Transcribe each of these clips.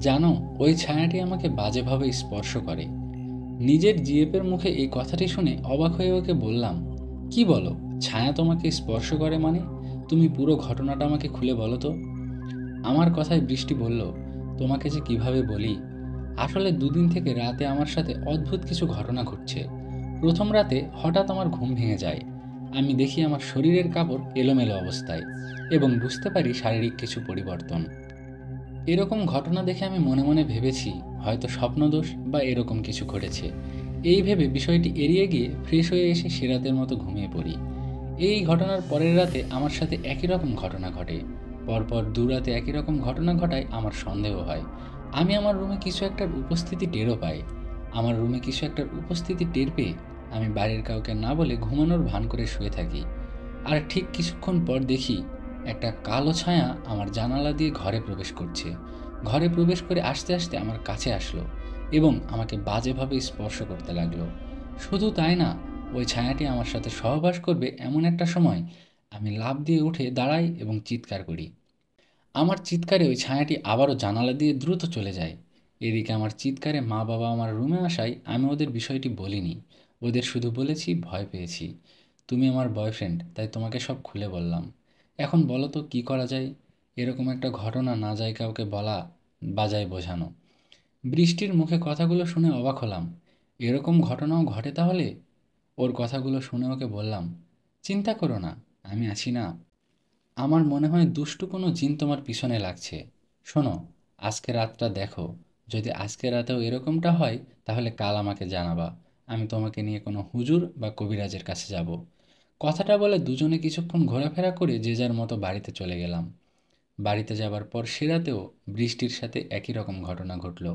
জানো, ওই ছায়াটি আমাকে বাজেভাবে স্পর্শ করে। নিজের জিএপের মুখে এই কথাটি শুনে অবাক হয়ে ওকে বললাম, কি বলো? ছায়া তোমাকে স্পর্শ করে মানে? তুমি পুরো ঘটনাটা আমাকে খুলে বলো তো। আমার কথায় বৃষ্টি বলল, তোমাকে যে কিভাবে বলি। আসলে দুদিন থেকে রাতে আমার সাথে অদ্ভুত কিছু ঘটনা ঘটছে। প্রথম রাতে হঠাৎ আমার ঘুম ভেঙে যায়। আমি দেখি আমার শরীরের কাপড় এলোমেলো অবস্থায় এবং বুঝতে পারি শারীরিক কিছু পরিবর্তন। এরকম ঘটনা দেখে আমি মনে মনে ভেবেছি হয়তো স্বপ্নদোষ বা এরকম কিছু ঘটেছে। এই ভেবে বিষয়টি এড়িয়ে গিয়ে ফ্রেশ হয়ে এসে সে রাতের মতো ঘুমিয়ে পড়ি। এই ঘটনার পরের রাতে আমার সাথে একই রকম ঘটনা ঘটে। পরপর দু রাতে একই রকম ঘটনা ঘটায় আমার সন্দেহ হয়। আমি আমার রুমে কিছু একটার উপস্থিতি টেরও পাই। আমার রুমে কিছু একটার উপস্থিতি টের পেয়ে আমি বাড়ির কাউকে না বলে ঘুমানোর ভান করে শুয়ে থাকি। আর ঠিক কিছুক্ষণ পর দেখি একটা কালো ছায়া আমার জানালা দিয়ে ঘরে প্রবেশ করছে। ঘরে প্রবেশ করে আস্তে আস্তে আমার কাছে আসলো এবং আমাকে বাজেভাবে স্পর্শ করতে লাগলো। শুধু তাই না, ওই ছায়াটি আমার সাথে সহবাস করবে এমন একটা সময় আমি লাফ দিয়ে উঠে দাঁড়াই এবং চিৎকার করি। আমার চিৎকারে ওই ছায়াটি আবারও জানালা দিয়ে দ্রুত চলে যায়। এদিকে আমার চিৎকারে মা বাবা আমার রুমে আসায় আমি ওদের বিষয়টি বলিনি। ওদের শুধু বলেছি ভয় পেয়েছি। তুমি আমার বয়ফ্রেন্ড, তাই তোমাকে সব খুলে বললাম। এখন বলো তো কী করা যায়? এরকম একটা ঘটনা না যায় কাউকে বলা, বাজায় বোঝানো। বৃষ্টির মুখে কথাগুলো শুনে অবাক হলাম। এরকম ঘটনাও ঘটে তাহলে? ওর কথাগুলো শুনে ওকে বললাম, চিন্তা করো না, আমি আছি না। আমার মনে হয় দুষ্টু কোনো জিন তোমার পিছনে লাগছে। শোনো, আজকে রাতটা দেখো। যদি আজকে রাতেও এরকমটা হয় তাহলে কাল আমাকে জানাবা। আমি তোমাকে নিয়ে কোনো হুজুর বা কবিরাজের কাছে যাব। কথাটা বলে দুজনে কিছুক্ষণ ঘোরাফেরা করে যে যার মতো বাড়িতে চলে গেলাম। বাড়িতে যাবার পর সে রাতেও বৃষ্টির সাথে একই রকম ঘটনা ঘটল।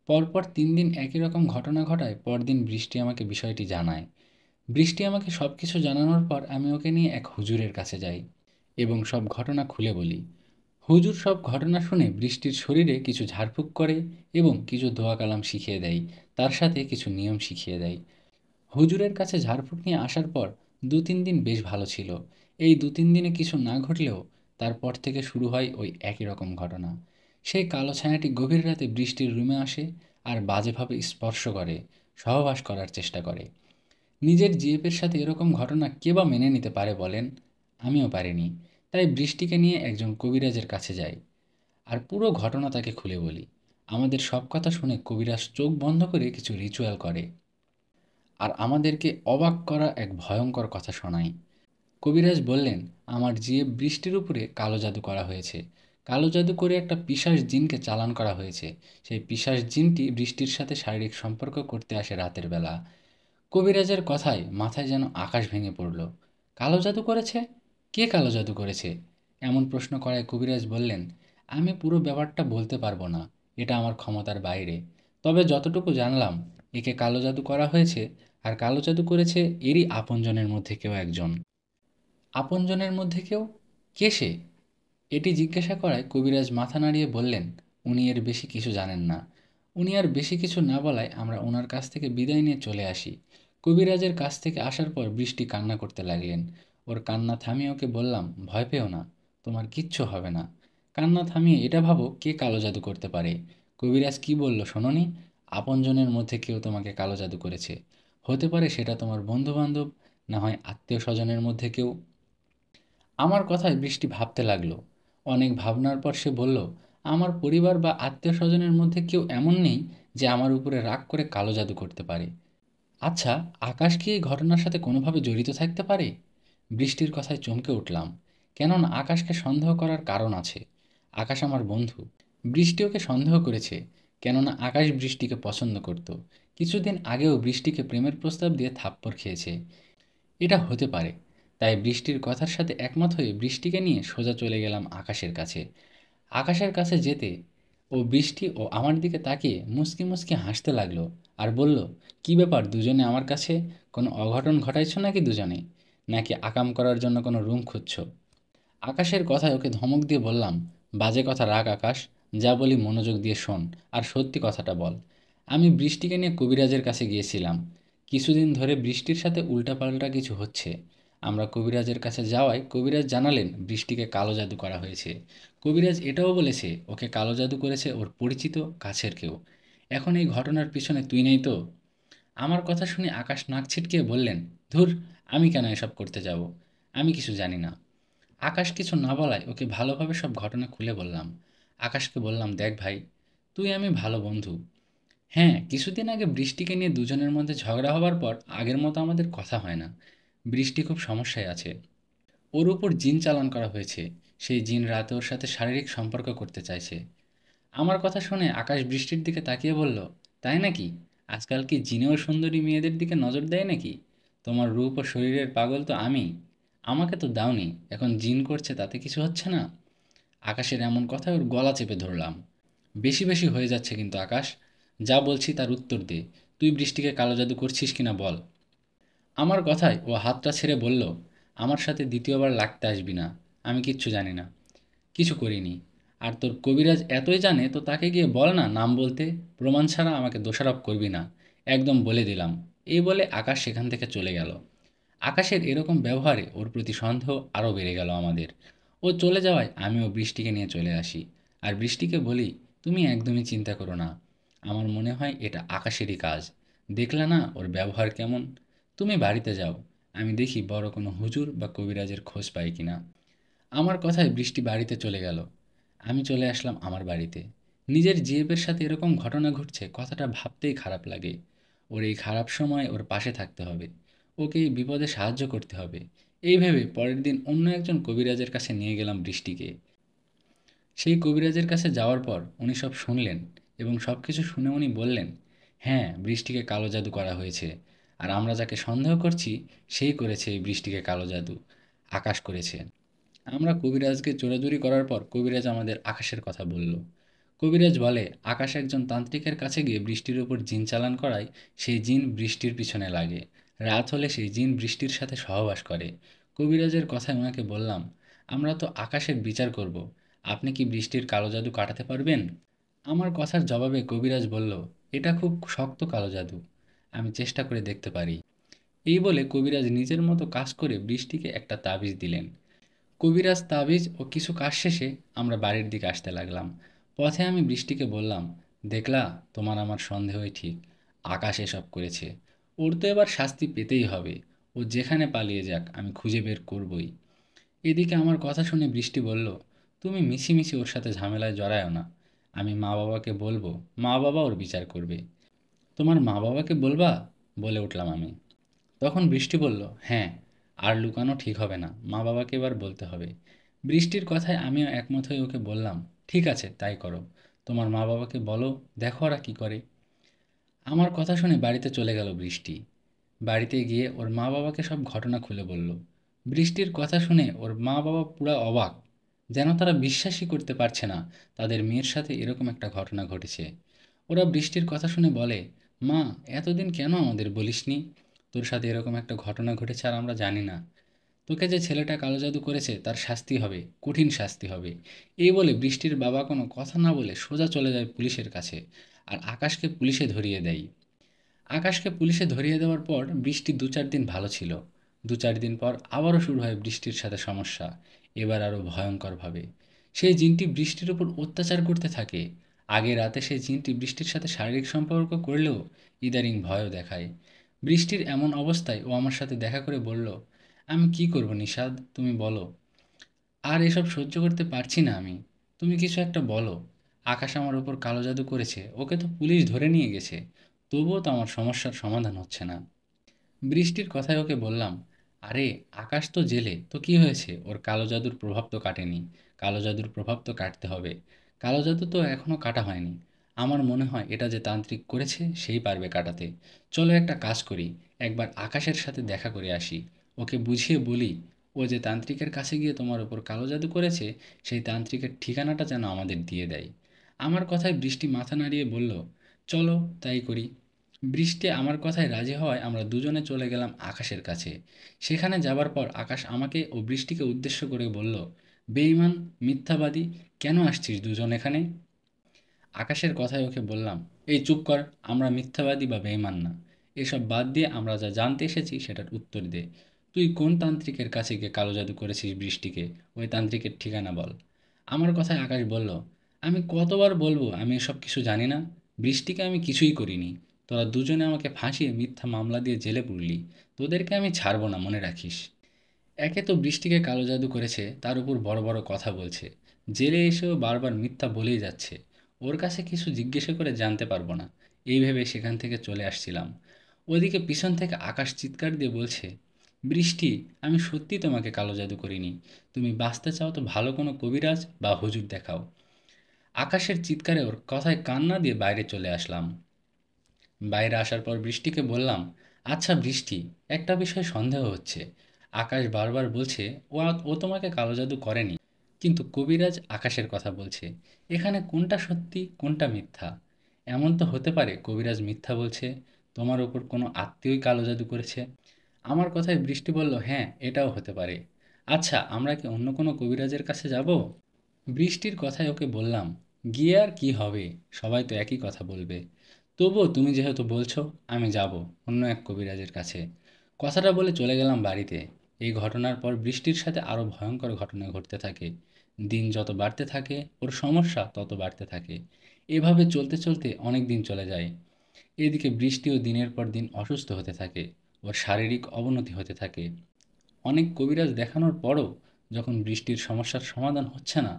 পরপর 3 দিন একই রকম ঘটনা ঘটায় পরদিন বৃষ্টি আমাকে বিষয়টি জানায়। বৃষ্টি আমাকে সব কিছু জানানোর পর আমি ওকে নিয়ে এক হুজুরের কাছে যাই এবং সব ঘটনা খুলে বলি। হুজুর সব ঘটনা শুনে বৃষ্টির শরীরে কিছু ঝাড়ফুঁক করে এবং কিছু দোয়া কালাম শিখিয়ে দেয়। তার সাথে কিছু নিয়ম শিখিয়ে দেয়। হুজুরের কাছে ঝাড়ফুঁক নিয়ে আসার পর 2-3 দিন বেশ ভালো ছিল। এই 2-3 দিনে কিছু না ঘটলেও তারপর থেকে শুরু হয় ওই একই রকম ঘটনা। সেই কালো ছায়াটি গভীর রাতে বৃষ্টির রুমে আসে আর বাজেভাবে স্পর্শ করে, সহবাস করার চেষ্টা করে। নিজের জিএপের সাথে এরকম ঘটনা কে বা মেনে নিতে পারে বলেন? আমিও পারিনি। তাই বৃষ্টিকে নিয়ে একজন কবিরাজের কাছে যাই আর পুরো ঘটনা তাকে খুলে বলি। আমাদের সব কথা শুনে কবিরাজ চোখ বন্ধ করে কিছু রিচুয়াল করে আর আমাদেরকে অবাক করা এক ভয়ঙ্কর কথা শোনায়। কবিরাজ বললেন, আমার জিএফ বৃষ্টির উপরে কালো জাদু করা হয়েছে। কালো জাদু করে একটা পিশাচ জিনকে চালান করা হয়েছে। সেই পিশাচ জিনটি বৃষ্টির সাথে শারীরিক সম্পর্ক করতে আসে রাতের বেলা। কবিরাজের কথায় মাথায় যেন আকাশ ভেঙে পড়ল। কালো জাদু করেছে? কে কালো জাদু করেছে? এমন প্রশ্ন করায় কবিরাজ বললেন, আমি পুরো ব্যাপারটা বলতে পারবো না। এটা আমার ক্ষমতার বাইরে। তবে যতটুকু জানলাম, একে কালো জাদু করা হয়েছে আর কালো জাদু করেছে এরই আপনজনের মধ্যে কেউ একজন। আপনজনের মধ্যে কেউ? কে সে? এটি জিজ্ঞাসা করায় কবিরাজ মাথা নাড়িয়ে বললেন, উনি এর বেশি কিছু জানেন না। উনি আর বেশি কিছু না বলায় আমরা ওনার কাছ থেকে বিদায় নিয়ে চলে আসি। কবিরাজের কাছ থেকে আসার পর বৃষ্টি কান্না করতে লাগলেন। ওর কান্না থামিয়ে ওকে বললাম, ভয় পেও না, তোমার কিচ্ছু হবে না। কান্না থামিয়ে এটা ভাবো কে কালো জাদু করতে পারে। কবিরাজ কি বলল শোনোনি? আপনজনের মধ্যে কেউ তোমাকে কালো জাদু করেছে। হতে পারে সেটা তোমার বন্ধু বান্ধব, না হয় আত্মীয় স্বজনের মধ্যে কেউ। আমার কথায় বৃষ্টি ভাবতে লাগলো। অনেক ভাবনার পর সে বলল, আমার পরিবার বা আত্মীয় স্বজনের মধ্যে কেউ এমন নেই যে আমার উপরে রাগ করে কালো জাদু করতে পারে। আচ্ছা, আকাশ কি এই ঘটনার সাথে কোনোভাবে জড়িত থাকতে পারে? বৃষ্টির কথায় চমকে উঠলাম, কেননা আকাশকে সন্দেহ করার কারণ আছে। আকাশ আমার বন্ধু। বৃষ্টি ওকে সন্দেহ করেছে, কেননা আকাশ বৃষ্টিকে পছন্দ করত। কিছুদিন আগেও বৃষ্টিকে প্রেমের প্রস্তাব দিয়ে থাপ্পড় খেয়েছে। এটা হতে পারে। তাই বৃষ্টির কথার সাথে একমত হয়ে বৃষ্টিকে নিয়ে সোজা চলে গেলাম আকাশের কাছে। আকাশের কাছে যেতে ও বৃষ্টি ও আমার দিকে তাকিয়ে মুচকি মুচকি হাসতে লাগলো আর বলল, কি ব্যাপার দুজনে আমার কাছে? কোনো অঘটন ঘটাইছো নাকি দুজনে? নাকি আকাম করার জন্য কোনো রুম খুঁজছো? আকাশের কথায় ওকে ধমক দিয়ে বললাম, বাজে কথা রাখ আকাশ। যা বলি মনোযোগ দিয়ে শোন আর সত্যি কথাটা বল। আমি বৃষ্টিকে নিয়ে কবিরাজের কাছে গিয়েছিলাম। কিছুদিন ধরে বৃষ্টির সাথে উল্টাপাল্টা কিছু হচ্ছে। আমরা কবিরাজের কাছে যাওয়ায় কবিরাজ জানালেন বৃষ্টিকে কালো জাদু করা হয়েছে। কবিরাজ এটাও বলেছে ওকে কালো জাদু করেছে ওর পরিচিত কাছের কেউ। এখন এই ঘটনার পিছনে তুই নেই তো? আমার কথা শুনে আকাশ নাক ছিটকিয়ে বললেন, ধুর, আমি কেন এসব করতে যাব? আমি কিছু জানি না। আকাশ কিছু না বলায় ওকে ভালোভাবে সব ঘটনা খুলে বললাম। আকাশকে বললাম, দেখ ভাই, তুই আমি ভালো বন্ধু। হ্যাঁ, কিছুদিন আগে বৃষ্টিকে নিয়ে দুজনের মধ্যে ঝগড়া হবার পর আগের মতো আমাদের কথা হয় না। বৃষ্টি খুব সমস্যায় আছে। ওর উপর জিন চালান করা হয়েছে। সেই জিন রাতে ওর সাথে শারীরিক সম্পর্ক করতে চাইছে। আমার কথা শুনে আকাশ বৃষ্টির দিকে তাকিয়ে বলল, তাই নাকি? আজকাল কি জিনেও সুন্দরী মেয়েদের দিকে নজর দেয় নাকি? তোমার রূপ ও শরীরের পাগল তো আমি। আমাকে তো দাওনি, এখন জিন করছে তাতে কিছু হচ্ছে না? আকাশের এমন কথায় ওর গলা চেপে ধরলাম। বেশি বেশি হয়ে যাচ্ছে কিন্তু আকাশ। যা বলছি তার উত্তর দে। তুই বৃষ্টিকে কালো জাদু করছিস কিনা বল। আমার কথায় ও হাতটা ছেড়ে বলল, আমার সাথে দ্বিতীয়বার লাগতে আসবি না। আমি কিচ্ছু জানি না, কিছু করিনি। আর তোর কবিরাজ এতই জানে তো তাকে গিয়ে বল না নাম বলতে। প্রমাণ ছাড়া আমাকে দোষারোপ করবি না, একদম বলে দিলাম। এই বলে আকাশ সেখান থেকে চলে গেল। আকাশের এরকম ব্যবহারে ওর প্রতি সন্দেহ আরও বেড়ে গেল আমাদের। ও চলে যাওয়ায় আমিও বৃষ্টিকে নিয়ে চলে আসি। আর বৃষ্টিকে বলি, তুমি একদমই চিন্তা করো না। আমার মনে হয় এটা আকাশেরই কাজ। দেখলে না ওর ব্যবহার কেমন? তুমি বাড়িতে যাও, আমি দেখি বড় কোনো হুজুর বা কবিরাজের খোঁজ পাই কিনা। আমার কথায় বৃষ্টি বাড়িতে চলে গেল। আমি চলে আসলাম আমার বাড়িতে। নিজের জিএপের সাথে এরকম ঘটনা ঘটছে কথাটা ভাবতেই খারাপ লাগে। ওর এই খারাপ সময় ওর পাশে থাকতে হবে, ওকে এই বিপদে সাহায্য করতে হবে। এই ভেবে পরের দিন অন্য একজন কবিরাজের কাছে নিয়ে গেলাম বৃষ্টিকে। সেই কবিরাজের কাছে যাওয়ার পর উনি সব শুনলেন এবং সব কিছু শুনে উনি বললেন, হ্যাঁ, বৃষ্টিকে কালো জাদু করা হয়েছে। আর আমরা যাকে সন্দেহ করছি সেই করেছে এই বৃষ্টিকে কালো জাদু। আকাশ করেছে। আমরা কবিরাজকে জোরাজুরি করার পর কবিরাজ আমাদের আকাশের কথা বলল। কবিরাজ বলে আকাশ একজন তান্ত্রিকের কাছে গিয়ে বৃষ্টির উপর জিন চালান করায় সেই জিন বৃষ্টির পিছনে লাগে। রাত হলে সেই জিন বৃষ্টির সাথে সহবাস করে। কবিরাজের কথায় ওনাকে বললাম, আমরা তো আকাশের বিচার করব, আপনি কি বৃষ্টির কালো জাদু কাটাতে পারবেন? আমার কথার জবাবে কবিরাজ বলল, এটা খুব শক্ত কালো জাদু, আমি চেষ্টা করে দেখতে পারি। এই বলে কবিরাজ নিজের মতো কাজ করে বৃষ্টিকে একটা তাবিজ দিলেন। কবিরাজ তাবিজ ও কিছু কাজ শেষে আমরা বাড়ির দিকে আসতে লাগলাম। পথে আমি বৃষ্টিকে বললাম, দেখলা, তোমার আমার সন্দেহই ঠিক। আকাশ এসব করেছে। ওর তো এবার শাস্তি পেতেই হবে। ও যেখানে পালিয়ে যাক আমি খুঁজে বের করবই। এদিকে আমার কথা শুনে বৃষ্টি বলল, তুমি মিছিমিছি ওর সাথে ঝামেলায় জড়ায়ও না। আমি মা বাবাকে বলবো, মা বাবা ওর বিচার করবে। তোমার মা বাবাকে বলবা? বলে উঠলাম আমি। তখন বৃষ্টি বলল, হ্যাঁ, আর লুকানো ঠিক হবে না, মা বাবাকে এবার বলতে হবে। বৃষ্টির কথায় আমিও একমত হয়ে ওকে বললাম, ঠিক আছে তাই করো, তোমার মা বাবাকে বলো, দেখো ওরা কি করে। আমার কথা শুনে বাড়িতে চলে গেল বৃষ্টি। বাড়িতে গিয়ে ওর মা বাবাকে সব ঘটনা খুলে বলল। বৃষ্টির কথা শুনে ওর মা বাবা পুরা অবাক, যেন তারা বিশ্বাসই করতে পারছে না তাদের মেয়ের সাথে এরকম একটা ঘটনা ঘটেছে। ওরা বৃষ্টির কথা শুনে বলে, মা, এতদিন কেন আমাদের বলিসনি? তোর সাথে এরকম একটা ঘটনা ঘটেছে আর আমরা জানি না। তোকে যে ছেলেটা কালো জাদু করেছে তার শাস্তি হবে, কঠিন শাস্তি হবে। এই বলে বৃষ্টির বাবা কোনো কথা না বলে সোজা চলে যায় পুলিশের কাছে। আর আকাশকে পুলিশে ধরিয়ে দেয়। আকাশকে পুলিশে ধরিয়ে দেওয়ার পর বৃষ্টি ২-৪ দিন ভালো ছিল। ২-৪ দিন পর আবারও শুরু হয় বৃষ্টির সাথে সমস্যা। এবার আরও ভয়ঙ্করভাবে। সেই জিনটি বৃষ্টির উপর অত্যাচার করতে থাকে। আগে রাতে সেই জিনটি বৃষ্টির সাথে শারীরিক সম্পর্ক করলেও ইদানিং ভয়ও দেখায়। বৃষ্টির এমন অবস্থায় ও আমার সাথে দেখা করে বলল, আমি কি করব নিষাদ, তুমি বলো। আর এসব সহ্য করতে পারছি না আমি। তুমি কিছু একটা বলো। আকাশ আমার উপর কালো জাদু করেছে, ওকে তো পুলিশ ধরে নিয়ে গেছে। তবুও তো আমার সমস্যার সমাধান হচ্ছে না। বৃষ্টির কথায় ওকে বললাম, আরে, আকাশ তো জেলে, তো কি হয়েছে, ওর কালো জাদুর প্রভাব তো কাটেনি। কালো জাদুর প্রভাব তো কাটতে হবে। কালো জাদু তো এখনো কাটা হয়নি। আমার মনে হয় এটা যে তান্ত্রিক করেছে সেই পারবে কাটাতে। চলো একটা কাজ করি, একবার আকাশের সাথে দেখা করে আসি। ওকে বুঝিয়ে বলি, ও যে তান্ত্রিকের কাছে গিয়ে তোমার ওপর কালো জাদু করেছে সেই তান্ত্রিকের ঠিকানাটা যেন আমাদের দিয়ে দেয়। আমার কথায় বৃষ্টি মাথা নাড়িয়ে বলল, চলো তাই করি। বৃষ্টি আমার কথায় রাজি হওয়ায় আমরা দুজনে চলে গেলাম আকাশের কাছে। সেখানে যাবার পর আকাশ আমাকে ও বৃষ্টিকে উদ্দেশ্য করে বলল, বেঈমান, মিথ্যাবাদী, কেন আসছিস দুজন এখানে? আকাশের কথায় ওকে বললাম, এই চুপ কর, আমরা মিথ্যাবাদী বা বেঈমান না। এসব বাদ দিয়ে আমরা যা জানতে এসেছি সেটার উত্তর দে। তুই কোন তান্ত্রিকের কাছে গিয়ে কালো জাদু করেছিস বৃষ্টিকে? ওই তান্ত্রিকের ঠিকানা বল। আমার কথায় আকাশ বলল, আমি কতবার বলবো আমি এসব কিছু জানি না? বৃষ্টিকে আমি কিছুই করিনি। তোরা দুজনে আমাকে ফাঁসিয়ে মিথ্যা মামলা দিয়ে জেলে পুরলি। তোদেরকে আমি ছাড়বো না, মনে রাখিস। একে তো বৃষ্টিকে কালো জাদু করেছে, তার উপর বড় বড় কথা বলছে। জেলে এসেও বারবার মিথ্যা বলেই যাচ্ছে। ওর কাছে কিছু জিজ্ঞাসা করে জানতে পারবো না, এই ভেবে সেখান থেকে চলে আসছিলাম। ওদিকে পিছন থেকে আকাশ চিৎকার দিয়ে বলছে, বৃষ্টি, আমি সত্যি তোমাকে কালো জাদু করিনি। তুমি বাঁচতে চাও তো ভালো কোনো কবিরাজ বা হুজুর দেখাও। আকাশের চিৎকারে ওর কথায় কান না দিয়ে বাইরে চলে আসলাম। বাইরে আসার পর বৃষ্টিকে বললাম, আচ্ছা বৃষ্টি, একটা বিষয় সন্দেহ হচ্ছে। আকাশ বারবার বলছে ও তোমাকে কালো জাদু করেনি, কিন্তু কবিরাজ আকাশের কথা বলছে। এখানে কোনটা সত্যি কোনটা মিথ্যা? এমন তো হতে পারে কবিরাজ মিথ্যা বলছে, তোমার ওপর কোনো আত্মীয়ই কালো জাদু করেছে। আমার কথায় বৃষ্টি বলল, হ্যাঁ, এটাও হতে পারে। আচ্ছা, আমরা কি অন্য কোনো কবিরাজের কাছে যাব? বৃষ্টির কথায় ওকে বললাম, গিয়ে আর কি হবে, সবাই তো একই কথা বলবে। তবুও তুমি যেহেতু বলছো, আমি যাব অন্য এক কবিরাজের কাছে। কথাটা বলে চলে গেলাম বাড়িতে। এই ঘটনার পর বৃষ্টির সাথে আরও ভয়ঙ্কর ঘটনা ঘটতে থাকে। দিন যত বাড়তে থাকে ওর সমস্যা তত বাড়তে থাকে। এভাবে চলতে চলতে অনেক দিন চলে যায়। এদিকে বৃষ্টিও দিনের পর দিন অসুস্থ হতে থাকে। ওর শারীরিক অবনতি হতে থাকে। অনেক কবিরাজ দেখানোর পরও যখন বৃষ্টির সমস্যার সমাধান হচ্ছে না,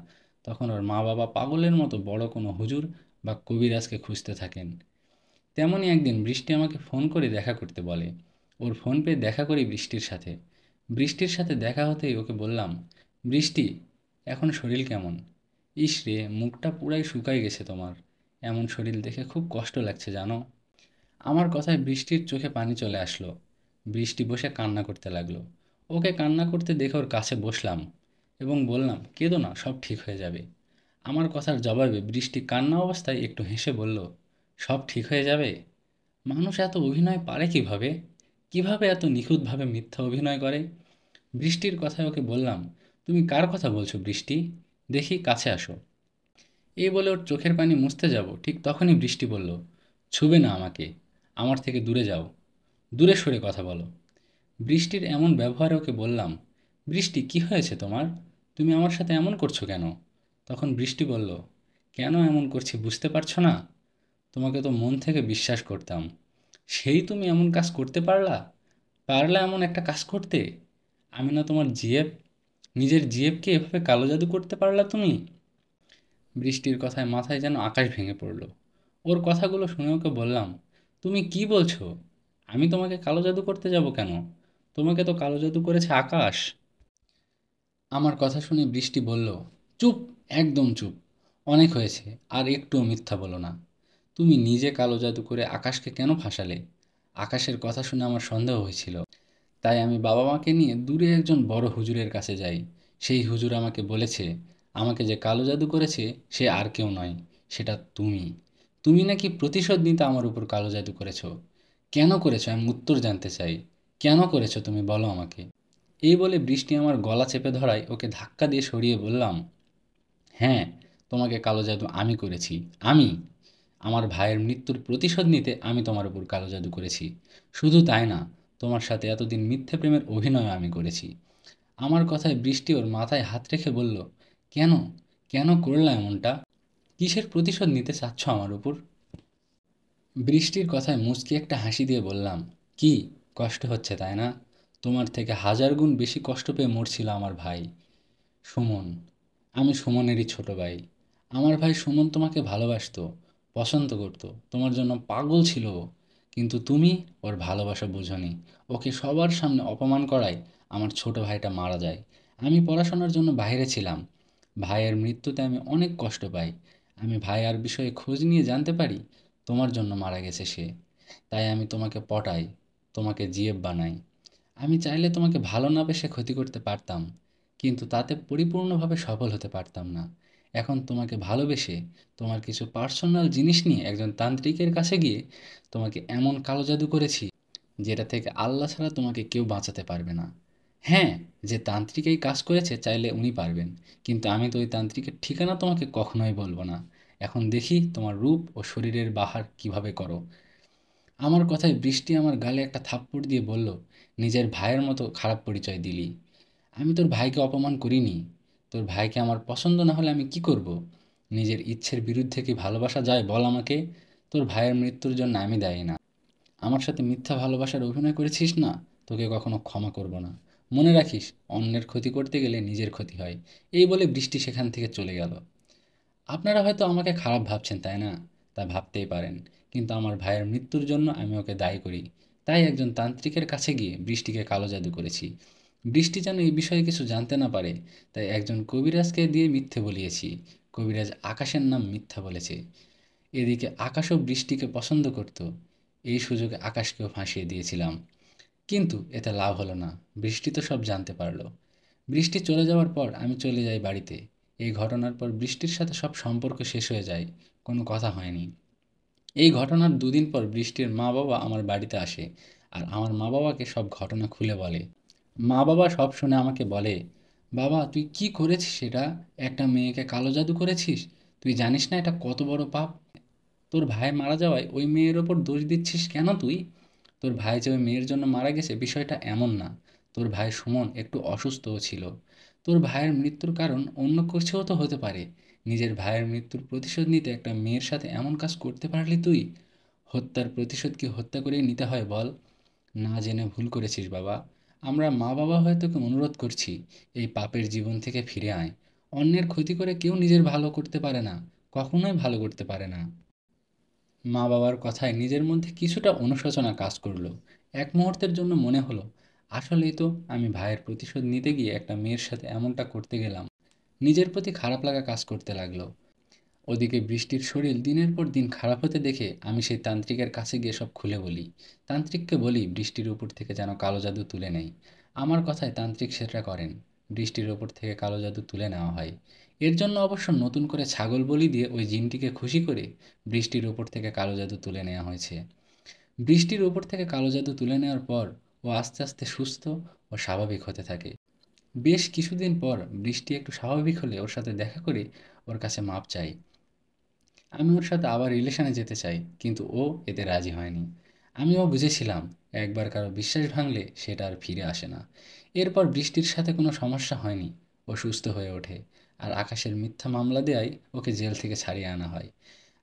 তখন ওর মা বাবা পাগলের মতো বড় কোনো হুজুর বা কবিরাজকে খুঁজতে থাকেন। তেমনই একদিন বৃষ্টি আমাকে ফোন করে দেখা করতে বলে। ওর ফোন পেয়ে দেখা করি বৃষ্টির সাথে। বৃষ্টির সাথে দেখা হতেই ওকে বললাম, বৃষ্টি, এখন শরীর কেমন? ইস রে, মুখটা পুরাই শুকাই গেছে তোমার। এমন শরীর দেখে খুব কষ্ট লাগছে জানো। আমার কথায় বৃষ্টির চোখে পানি চলে আসলো। বৃষ্টি বসে কান্না করতে লাগলো। ওকে কান্না করতে দেখে ওর কাছে বসলাম এবং বললাম, কেঁদো না, সব ঠিক হয়ে যাবে। আমার কথার জবাবে বৃষ্টি কান্না অবস্থায় একটু হেসে বলল, সব ঠিক হয়ে যাবে? মানুষ এত অভিনয় পারে কিভাবে? কিভাবে এত নিখুঁতভাবে মিথ্যা অভিনয় করে? বৃষ্টির কথায় ওকে বললাম, তুমি কার কথা বলছো বৃষ্টি? দেখি কাছে আসো। এই বলে ওর চোখের পানি মুছতে যাব, ঠিক তখনই বৃষ্টি বলল, ছুবে না আমাকে, আমার থেকে দূরে যাও, দূরে সরে কথা বলো। বৃষ্টির এমন ব্যবহারে ওকে বললাম, বৃষ্টি, কি হয়েছে তোমার? তুমি আমার সাথে এমন করছো কেন? তখন বৃষ্টি বলল, কেন এমন করছি বুঝতে পারছো না? তোমাকে তো মন থেকে বিশ্বাস করতাম, সেই তুমি এমন কাজ করতে পারলা? পারলা এমন একটা কাজ করতে? আমি না তোমার জিএফ? নিজের জিএফকে এভাবে কালো জাদু করতে পারলা তুমি? বৃষ্টির কথায় মাথায় যেন আকাশ ভেঙে পড়ল। ওর কথাগুলো শুনে ওকে বললাম, তুমি কি বলছো? আমি তোমাকে কালো জাদু করতে যাব কেন? তোমাকে তো কালো জাদু করেছে আকাশ। আমার কথা শুনে বৃষ্টি বলল, চুপ, একদম চুপ, অনেক হয়েছে, আর একটুও মিথ্যা বলো না। তুমি নিজে কালো জাদু করে আকাশকে কেন ফাঁসালে? আকাশের কথা শুনে আমার সন্দেহ হয়েছিল, তাই আমি বাবা মাকে নিয়ে দূরে একজন বড় হুজুরের কাছে যাই। সেই হুজুর আমাকে বলেছে, আমাকে যে কালো জাদু করেছে সে আর কেউ নয়, সেটা তুমি। তুমি নাকি প্রতিশোধ নিতে আমার উপর কালো জাদু করেছো। কেন করেছো আমি উত্তর জানতে চাই। কেন করেছো তুমি বলো আমাকে। এই বলে বৃষ্টি আমার গলা চেপে ধরায় ওকে ধাক্কা দিয়ে সরিয়ে বললাম, হ্যাঁ, তোমাকে কালো জাদু আমি করেছি। আমি, আমার ভাইয়ের মৃত্যুর প্রতিশোধ নিতে আমি তোমার উপর কালো জাদু করেছি। শুধু তাই না, তোমার সাথে এতদিন মিথ্যে প্রেমের অভিনয় আমি করেছি। আমার কথায় বৃষ্টি ওর মাথায় হাত রেখে বলল, কেন, কেন করলা এমনটা? কিসের প্রতিশোধ নিতে চাচ্ছ আমার উপর? বৃষ্টির কথায় মুচকি একটা হাসি দিয়ে বললাম, কি, কষ্ট হচ্ছে তাই না? তোমার থেকে হাজার গুণ বেশি কষ্ট পেয়ে মরছিল আমার ভাই সুমন। আমি সুমনেরই ছোট ভাই। আমার ভাই সুমন তোমাকে ভালোবাসতো, পছন্দ করতো, তোমার জন্য পাগল ছিল ও। কিন্তু তুমি ওর ভালোবাসা বোঝনি। ওকে সবার সামনে অপমান করায় আমার ছোট ভাইটা মারা যায়। আমি পড়াশোনার জন্য বাইরে ছিলাম। ভাইয়ের মৃত্যুতে আমি অনেক কষ্ট পাই। আমি ভাইয়ার বিষয়ে খোঁজ নিয়ে জানতে পারি তোমার জন্য মারা গেছে সে। তাই আমি তোমাকে পটাই, তোমাকে জিএফ বানাই। আমি চাইলে তোমাকে ভালো না বেসে ক্ষতি করতে পারতাম, কিন্তু তাতে পরিপূর্ণভাবে সফল হতে পারতাম না। এখন তোমাকে ভালোবেসে তোমার কিছু পার্সোনাল জিনিস নিয়ে একজন তান্ত্রিকের কাছে গিয়ে তোমাকে এমন কালো জাদু করেছি যেটা থেকে আল্লাহ ছাড়া তোমাকে কেউ বাঁচাতে পারবে না। হ্যাঁ, যে তান্ত্রিক এই কাজ করেছে চাইলে উনি পারবেন, কিন্তু আমি তো ওই তান্ত্রিকের ঠিকানা তোমাকে কখনোই বলবো না। এখন দেখি তোমার রূপ ও শরীরের বাহার কিভাবে করো। আমার কথায় বৃষ্টি আমার গালে একটা থাপ্পড় দিয়ে বলল, নিজের ভাইয়ের মতো খারাপ পরিচয় দিলি। আমি তোর ভাইকে অপমান করিনি। তোর ভাইকে আমার পছন্দ না হলে আমি কি করব? নিজের ইচ্ছের বিরুদ্ধে কি ভালোবাসা যায় বল আমাকে? তোর ভাইয়ের মৃত্যুর জন্য আমি দায়ী না। আমার সাথে মিথ্যা ভালোবাসার অভিনয় করেছিস না, তোকে কখনো ক্ষমা করব না। মনে রাখিস, অন্যের ক্ষতি করতে গেলে নিজের ক্ষতি হয়। এই বলে বৃষ্টি সেখান থেকে চলে গেল। আপনারা হয়তো আমাকে খারাপ ভাবছেন, তাই না? তা ভাবতেই পারেন। কিন্তু আমার ভাইয়ের মৃত্যুর জন্য আমি ওকে দায়ী করি। তাই একজন তান্ত্রিকের কাছে গিয়ে বৃষ্টিকে কালো জাদু করেছি। বৃষ্টি যেন এই বিষয়ে কিছু জানতে না পারে, তাই একজন কবিরাজকে দিয়ে মিথ্যে বলিয়েছি। কবিরাজ আকাশের নাম মিথ্যা বলেছে। এদিকে আকাশও বৃষ্টিকে পছন্দ করত। এই সুযোগে আকাশকেও ফাঁসিয়ে দিয়েছিলাম। কিন্তু এতে লাভ হলো না। বৃষ্টি তো সব জানতে পারলো। বৃষ্টি চলে যাওয়ার পর আমি চলে যাই বাড়িতে। এই ঘটনার পর বৃষ্টির সাথে সব সম্পর্ক শেষ হয়ে যায়। কোনো কথা হয়নি। এই ঘটনার দুদিন পর বৃষ্টির মা বাবা আমার বাড়িতে আসে আর আমার মা বাবাকে সব ঘটনা খুলে বলে। মা বাবা সব শুনে আমাকে বলে, বাবা তুই কি করেছিস সেটা? একটা মেয়েকে কালো জাদু করেছিস? তুই জানিস না এটা কত বড় পাপ? তোর ভাই মারা যাওয়ায় ওই মেয়ের ওপর দোষ দিচ্ছিস কেন তুই? তোর ভাই যে ওই মেয়ের জন্য মারা গেছে বিষয়টা এমন না। তোর ভাই সুমন একটু অসুস্থও ছিল। তোর ভাইয়ের মৃত্যুর কারণ অন্য কিছুও তো হতে পারে। নিজের ভাইয়ের মৃত্যুর প্রতিশোধ নিতে একটা মেয়ের সাথে এমন কাজ করতে পারলি তুই? হত্যার প্রতিশোধ কি হত্যা করেই নিতে হয় বল? না জেনে ভুল করেছিস বাবা। আমরা মা বাবা হয়ে তোকে অনুরোধ করছি, এই পাপের জীবন থেকে ফিরে আয়। অন্যের ক্ষতি করে কেউ নিজের ভালো করতে পারে না, কখনোই ভালো করতে পারে না। মা বাবার কথায় নিজের মধ্যে কিছুটা অনুশোচনা কাজ করলো। এক মুহূর্তের জন্য মনে হলো, আসলেই তো আমি ভাইয়ের প্রতিশোধ নিতে গিয়ে একটা মেয়ের সাথে এমনটা করতে গেলাম। নিজের প্রতি খারাপ লাগা কাজ করতে লাগলো। ওদিকে বৃষ্টির শরীর দিনের পর দিন খারাপ হতে দেখে আমি সেই তান্ত্রিকের কাছে গিয়ে সব খুলে বলি। তান্ত্রিককে বলি বৃষ্টির উপর থেকে যেন কালো জাদু তুলে নেয়। আমার কথায় তান্ত্রিক সেটা করেন। বৃষ্টির ওপর থেকে কালো জাদু তুলে নেওয়া হয়। এর জন্য অবশ্য নতুন করে ছাগল বলি দিয়ে ওই জিনটিকে খুশি করে বৃষ্টির ওপর থেকে কালো জাদু তুলে নেওয়া হয়েছে। বৃষ্টির ওপর থেকে কালো জাদু তুলে নেওয়ার পর ও আস্তে আস্তে সুস্থ ও স্বাভাবিক হতে থাকে। বেশ কিছুদিন পর বৃষ্টি একটু স্বাভাবিক হলে ওর সাথে দেখা করে ওর কাছে মাপ চাই। আমি ওর সাথে আবার রিলেশনে যেতে চাই, কিন্তু ও এতে রাজি হয়নি। আমিও বুঝেছিলাম, একবার কারো বিশ্বাস ভাঙলে সেটা আর ফিরে আসে না। এরপর বৃষ্টির সাথে কোনো সমস্যা হয়নি। ও সুস্থ হয়ে ওঠে আর আকাশের মিথ্যা মামলা দেয়ায় ওকে জেল থেকে ছাড়িয়ে আনা হয়।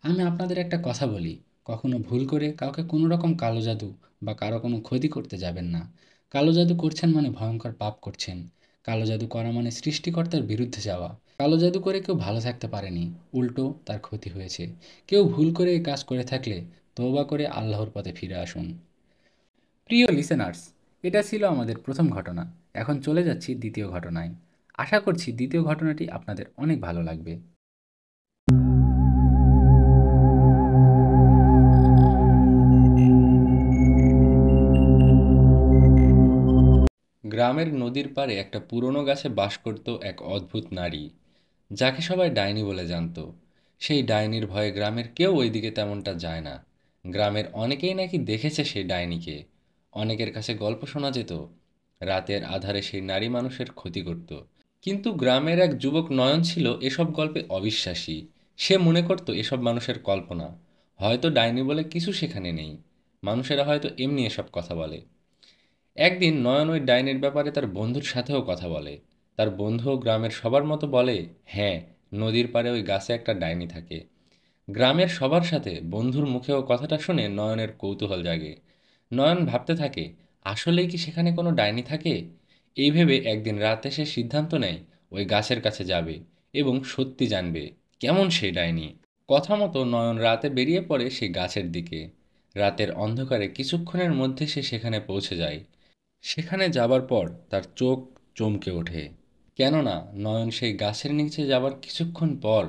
আমি আপনাদের একটা কথা বলি, কখনো ভুল করে কাউকে কোনো রকম কালো জাদু বা কারো কোনো ক্ষতি করতে যাবেন না। কালো জাদু করছেন মানে ভয়ঙ্কর পাপ করছেন। কালো জাদু করা মানে সৃষ্টিকর্তার বিরুদ্ধে যাওয়া। কালো জাদু করে কেউ ভালো থাকতে পারেনি, উল্টো তার ক্ষতি হয়েছে। কেউ ভুল করে এই কাজ করে থাকলে তওবা করে আল্লাহর পথে ফিরে আসুন। প্রিয় লিসেনার্স, এটা ছিল আমাদের প্রথম ঘটনা। এখন চলে যাচ্ছি দ্বিতীয় ঘটনায়। আশা করছি দ্বিতীয় ঘটনাটি আপনাদের অনেক ভালো লাগবে। গ্রামের নদীর পাড়ে একটা পুরনো গাছে বাস করত এক অদ্ভুত নারী, যাকে সবাই ডাইনি বলে জানতো। সেই ডাইনির ভয়ে গ্রামের কেউ ওইদিকে তেমনটা যায় না। গ্রামের অনেকেই নাকি দেখেছে সেই ডাইনিকে। অনেকের কাছে গল্প শোনা যেত, রাতের আধারে সেই নারী মানুষের ক্ষতি করত। কিন্তু গ্রামের এক যুবক নয়ন ছিল এসব গল্পে অবিশ্বাসী। সে মনে করত এসব মানুষের কল্পনা। হয়তো ডাইনি বলে কিছু সেখানে নেই। মানুষেরা হয়তো এমনি এসব কথা বলে। একদিন নয়ন ওই ডাইনির ব্যাপারে তার বন্ধুর সাথেও কথা বলে। তার বন্ধুও গ্রামের সবার মতো বলে, হ্যাঁ, নদীর পাড়ে ওই গাছে একটা ডাইনি থাকে। গ্রামের সবার সাথে বন্ধুর মুখেও কথাটা শুনে নয়নের কৌতূহল জাগে। নয়ন ভাবতে থাকে, আসলেই কি সেখানে কোনো ডাইনি থাকে? এই ভেবে একদিন রাতে সে সিদ্ধান্ত নেয় ওই গাছের কাছে যাবে এবং সত্যি জানবে কেমন সেই ডাইনি। কথা মতো নয়ন রাতে বেরিয়ে পড়ে সেই গাছের দিকে। রাতের অন্ধকারে কিছুক্ষণের মধ্যে সে সেখানে পৌঁছে যায়। সেখানে যাবার পর তার চোখ চমকে ওঠে। কেননা নয়ন সেই গাছের নিচে যাবার কিছুক্ষণ পর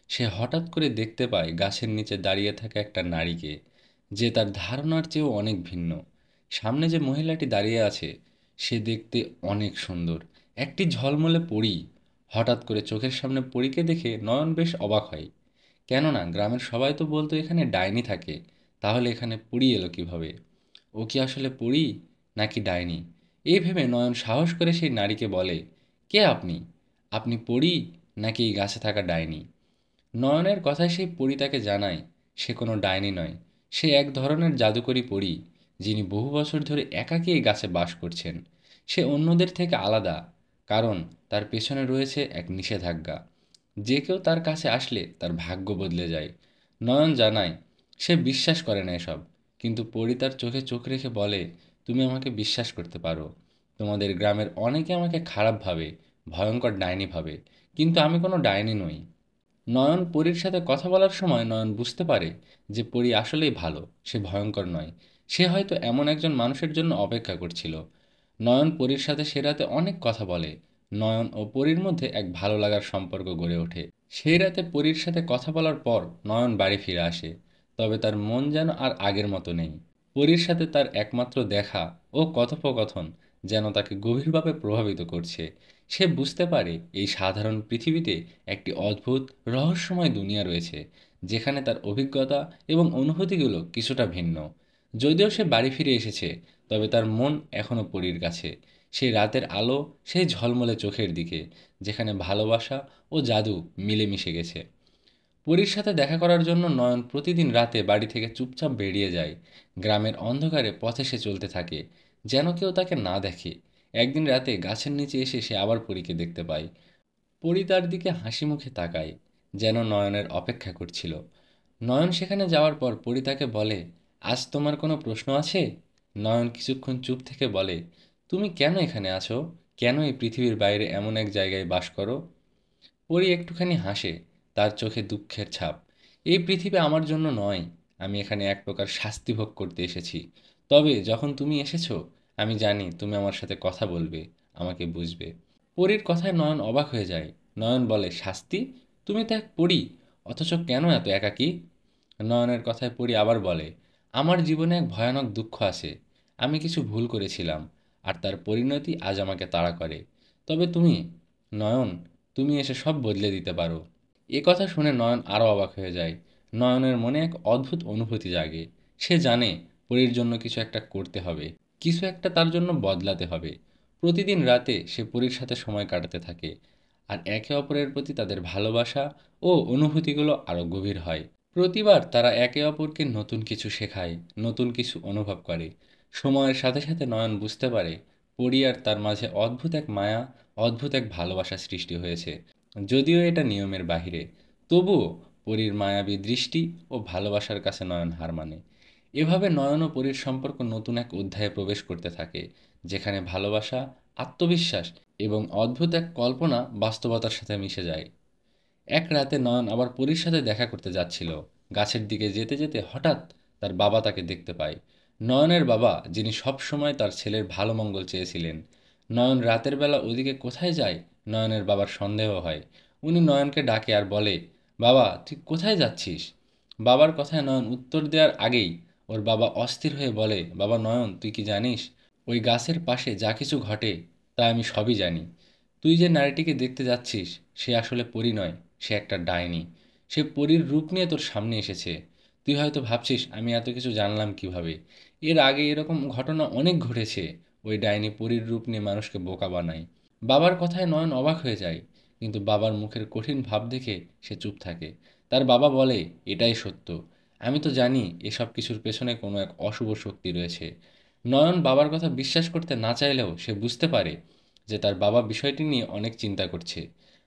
সে হঠাৎ করে দেখতে পায় গাছের নিচে দাঁড়িয়ে থাকা একটা নারীকে, যে তার ধারণার চেয়েও অনেক ভিন্ন। সামনে যে মহিলাটি দাঁড়িয়ে আছে সে দেখতে অনেক সুন্দর, একটি ঝলমলে পরী। হঠাৎ করে চোখের সামনে পরীকে দেখে নয়ন বেশ অবাক হয়। কেননা গ্রামের সবাই তো বলতো এখানে ডাইনি থাকে, তাহলে এখানে পরী এলো কিভাবে? ও কি আসলে পরী নাকি ডাইনি? এই ভেবে নয়ন সাহস করে সেই নারীকে বলে, কে আপনি? আপনি পরী নাকি এই গাছে থাকা ডাইনি? নয়নের কথায় সেই পরী তাকে জানায় সে কোনো ডাইনি নয়, সে এক ধরনের জাদুকরী পরী, যিনি বহু বছর ধরে একাকী এই গাছে বাস করছেন। সে অন্যদের থেকে আলাদা, কারণ তার পেছনে রয়েছে এক নিষেধাজ্ঞা। যে কেউ তার কাছে আসলে তার ভাগ্য বদলে যায়। নয়ন জানায় সে বিশ্বাস করে না এসব, কিন্তু পরী তার চোখে চোখ রেখে বলে, তুমি আমাকে বিশ্বাস করতে পারো। তোমাদের গ্রামের অনেকে আমাকে খারাপ ভাবে, ভয়ঙ্কর ডাইনি ভাবে, কিন্তু আমি কোনো ডাইনি নই। নয়ন পরীর সাথে কথা বলার সময় নয়ন বুঝতে পারে যে পরী আসলেই ভালো, সে ভয়ঙ্কর নয়। সে হয়তো এমন একজন মানুষের জন্য অপেক্ষা করছিল। নয়ন পরীর সাথে সে রাতে অনেক কথা বলে। নয়ন ও পরীর মধ্যে এক ভালো লাগার সম্পর্ক গড়ে ওঠে। সেই রাতে পরীর সাথে কথা বলার পর নয়ন বাড়ি ফিরে আসে, তবে তার মন যেন আর আগের মতো নেই। পরীর সাথে তার একমাত্র দেখা ও কথোপকথন যেন তাকে গভীরভাবে প্রভাবিত করছে। সে বুঝতে পারে এই সাধারণ পৃথিবীতে একটি অদ্ভুত রহস্যময় দুনিয়া রয়েছে, যেখানে তার অভিজ্ঞতা এবং অনুভূতিগুলো কিছুটা ভিন্ন। যদিও সে বাড়ি ফিরে এসেছে, তবে তার মন এখনও পরীর কাছে, সেই রাতের আলো, সেই ঝলমলে চোখের দিকে, যেখানে ভালোবাসা ও জাদু মিলেমিশে গেছে। পরীর সাথে দেখা করার জন্য নয়ন প্রতিদিন রাতে বাড়ি থেকে চুপচাপ বেরিয়ে যায়। গ্রামের অন্ধকারে পথে সে চলতে থাকে, যেন কেউ তাকে না দেখে। একদিন রাতে গাছের নিচে এসে সে আবার পরীকে দেখতে পায়। পরী তার দিকে হাসি মুখে তাকায়, যেন নয়নের অপেক্ষা করছিল। নয়ন সেখানে যাওয়ার পর পরী তাকে বলে, আজ তোমার কোনো প্রশ্ন আছে? নয়ন কিছুক্ষণ চুপ থেকে বলে, তুমি কেন এখানে আছো? কেন এই পৃথিবীর বাইরে এমন এক জায়গায় বাস করো? পরী একটুখানি হাসে, তার চোখে দুঃখের ছাপ। এই পৃথিবী আমার জন্য নয়, আমি এখানে এক প্রকার শাস্তি ভোগ করতে এসেছি। তবে যখন তুমি এসেছো, আমি জানি তুমি আমার সাথে কথা বলবে, আমাকে বুঝবে। পরীর কথায় নয়ন অবাক হয়ে যায়। নয়ন বলে, শাস্তি? তুমি তো এক পরী, অথচ কেন এত একাকী? নয়নের কথায় পরী আবার বলে, আমার জীবনে এক ভয়ানক দুঃখ আছে। আমি কিছু ভুল করেছিলাম, আর তার পরিণতি আজ আমাকে তাড়া করে। তবে তুমি, নয়ন, তুমি এসে সব বদলে দিতে পারো। এ কথা শুনে নয়ন আরও অবাক হয়ে যায়। নয়নের মনে এক অদ্ভুত অনুভূতি জাগে। সে জানে পরীর জন্য কিছু একটা করতে হবে, কিছু একটা তার জন্য বদলাতে হবে। প্রতিদিন রাতে সে পরীর সাথে সময় কাটাতে থাকে, আর একে অপরের প্রতি তাদের ভালোবাসা ও অনুভূতিগুলো আরও গভীর হয়। প্রতিবার তারা একে অপরকে নতুন কিছু শেখায়, নতুন কিছু অনুভব করে। সময়ের সাথে সাথে নয়ন বুঝতে পারে পরী আর তার মাঝে অদ্ভুত এক মায়া, অদ্ভুত এক ভালোবাসা সৃষ্টি হয়েছে। যদিও এটা নিয়মের বাহিরে, তবুও পরীর মায়াবী দৃষ্টি ও ভালোবাসার কাছে নয়ন হার মানে। এভাবে নয়ন ও পরীর সম্পর্ক নতুন এক অধ্যায়ে প্রবেশ করতে থাকে, যেখানে ভালোবাসা, আত্মবিশ্বাস এবং অদ্ভুত এক কল্পনা বাস্তবতার সাথে মিশে যায়। এক রাতে নয়ন আবার পরীর সাথে দেখা করতে যাচ্ছিল। গাছের দিকে যেতে যেতে হঠাৎ তার বাবা তাকে দেখতে পায়। নয়নের বাবা, যিনি সবসময় তার ছেলের ভালো মঙ্গল চেয়েছিলেন। নয়ন রাতের বেলা ওদিকে কোথায় যায়, নয়নের বাবার সন্দেহ হয়। উনি নয়নকে ডাকে আর বলে, বাবা তুই কোথায় যাচ্ছিস? বাবার কথায় নয়ন উত্তর দেওয়ার আগেই ওর বাবা অস্থির হয়ে বলে, বাবা নয়ন, তুই কি জানিস ওই গাছের পাশে যা কিছু ঘটে তা আমি সবই জানি। তুই যে নারীটিকে দেখতে যাচ্ছিস সে আসলে পরী নয়, সে একটা ডাইনি। সে পরীর রূপ নিয়ে তোর সামনে এসেছে। তুই হয়তো ভাবছিস আমি এত কিছু জানলাম কিভাবে। এর আগে এরকম ঘটনা অনেক ঘটেছে। ওই ডাইনি পরীর রূপ নিয়ে মানুষকে বোকা বানায়। বাবার কথায় নয়ন অবাক হয়ে যায়, কিন্তু বাবার মুখের কঠিন ভাব দেখে সে চুপ থাকে। তার বাবা বলে, এটাই সত্য। আমি তো জানি এসব কিছুর পেছনে কোনো এক অশুভ শক্তি রয়েছে। নয়ন বাবার কথা বিশ্বাস করতে না চাইলেও সে বুঝতে পারে যে তার বাবা বিষয়টি নিয়ে অনেক চিন্তা করছে।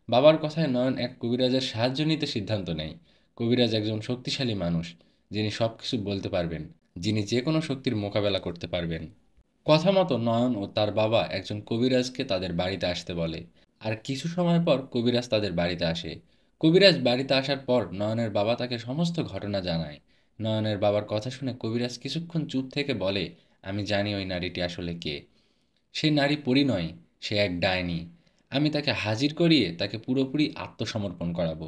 বাবার কথায় নয়ন এক কবিরাজের সাহায্য নিতে সিদ্ধান্ত নেয়। কবিরাজ একজন শক্তিশালী মানুষ, যিনি সব কিছু বলতে পারবেন, যিনি যে কোনো শক্তির মোকাবেলা করতে পারবেন। কথা মতো নয়ন ও তার বাবা একজন কবিরাজকে তাদের বাড়িতে আসতে বলে। আর কিছু সময় পর কবিরাজ তাদের বাড়িতে আসে। কবিরাজ বাড়িতে আসার পর নয়নের বাবা তাকে সমস্ত ঘটনা জানায়। নয়নের বাবার কথা শুনে কবিরাজ কিছুক্ষণ চুপ থেকে বলে, আমি জানি ওই নারীটি আসলে কে। সে নারী পরী নয়, সে এক ডাইনি। আমি তাকে হাজির করিয়ে তাকে পুরোপুরি আত্মসমর্পণ করাবো।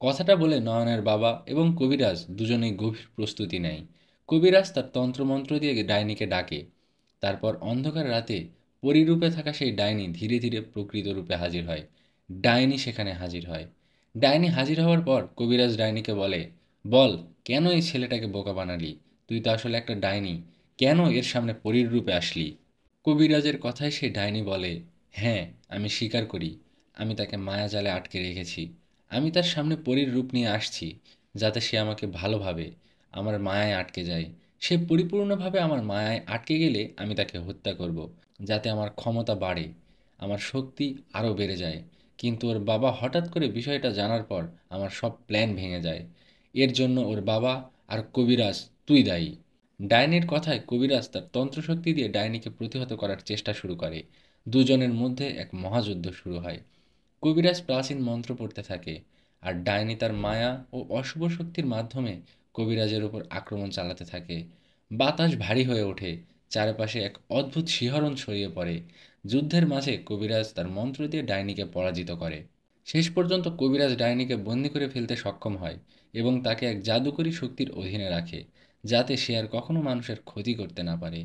কথাটা বলে নয়নের বাবা এবং কবিরাজ দুজনেই গভীর প্রস্তুতি নেয়। কবিরাজ তার তন্ত্রমন্ত্র দিয়ে ডাইনিকে ডাকে। তারপর অন্ধকার রাতে পরীরূপে থাকা সেই ডাইনি ধীরে ধীরে প্রকৃত রূপে হাজির হয়। ডাইনি সেখানে হাজির হয়। ডাইনি হাজির হওয়ার পর কবিরাজ ডাইনিকে বলে, বল, কেন এই ছেলেটাকে বোকা বানালি? তুই তো আসলে একটা ডাইনি। কেন এর সামনে পরীর রূপে আসলি? কবিরাজের কথায় সেই ডাইনি বলে, হ্যাঁ, আমি স্বীকার করি, আমি তাকে মায়াজালে আটকে রেখেছি। আমি তার সামনে পরীর রূপ নিয়ে আসছি, যাতে সে আমাকে ভালোভাবে। আমার মায়ায় আটকে যায়। সে পরিপূর্ণভাবে আমার মায়ায় আটকে গেলে আমি তাকে হত্যা করব, যাতে আমার ক্ষমতা বাড়ে, আমার শক্তি আরও বেড়ে যায়। কিন্তু ওর বাবা হঠাৎ করে বিষয়টা জানার পর আমার সব প্ল্যান ভেঙে যায়। এর জন্য ওর বাবা আর কবিরাজ তুই দায়ী। ডাইনির কথায় কবিরাজ তার তন্ত্রশক্তি দিয়ে ডাইনিকে প্রতিহত করার চেষ্টা শুরু করে। দুজনের মধ্যে এক মহাযুদ্ধ শুরু হয়। কবিরাজ প্রাচীন মন্ত্র পড়তে থাকে, আর ডাইনি তার মায়া ও অশুভ শক্তির মাধ্যমে কবিরাজের উপর আক্রমণ চালাতে থাকে। বাতাস ভারী হয়ে ওঠে, চারপাশে এক অদ্ভুত শিহরণ ছড়িয়ে পড়ে। যুদ্ধের মাঝে কবিরাজ তার মন্ত্র দিয়ে ডাইনিকে পরাজিত করে। শেষ পর্যন্ত কবিরাজ ডাইনিকে বন্দি করে ফেলতে সক্ষম হয় এবং তাকে এক জাদুকরী শক্তির অধীনে রাখে, যাতে সে আর কখনো মানুষের ক্ষতি করতে না পারে।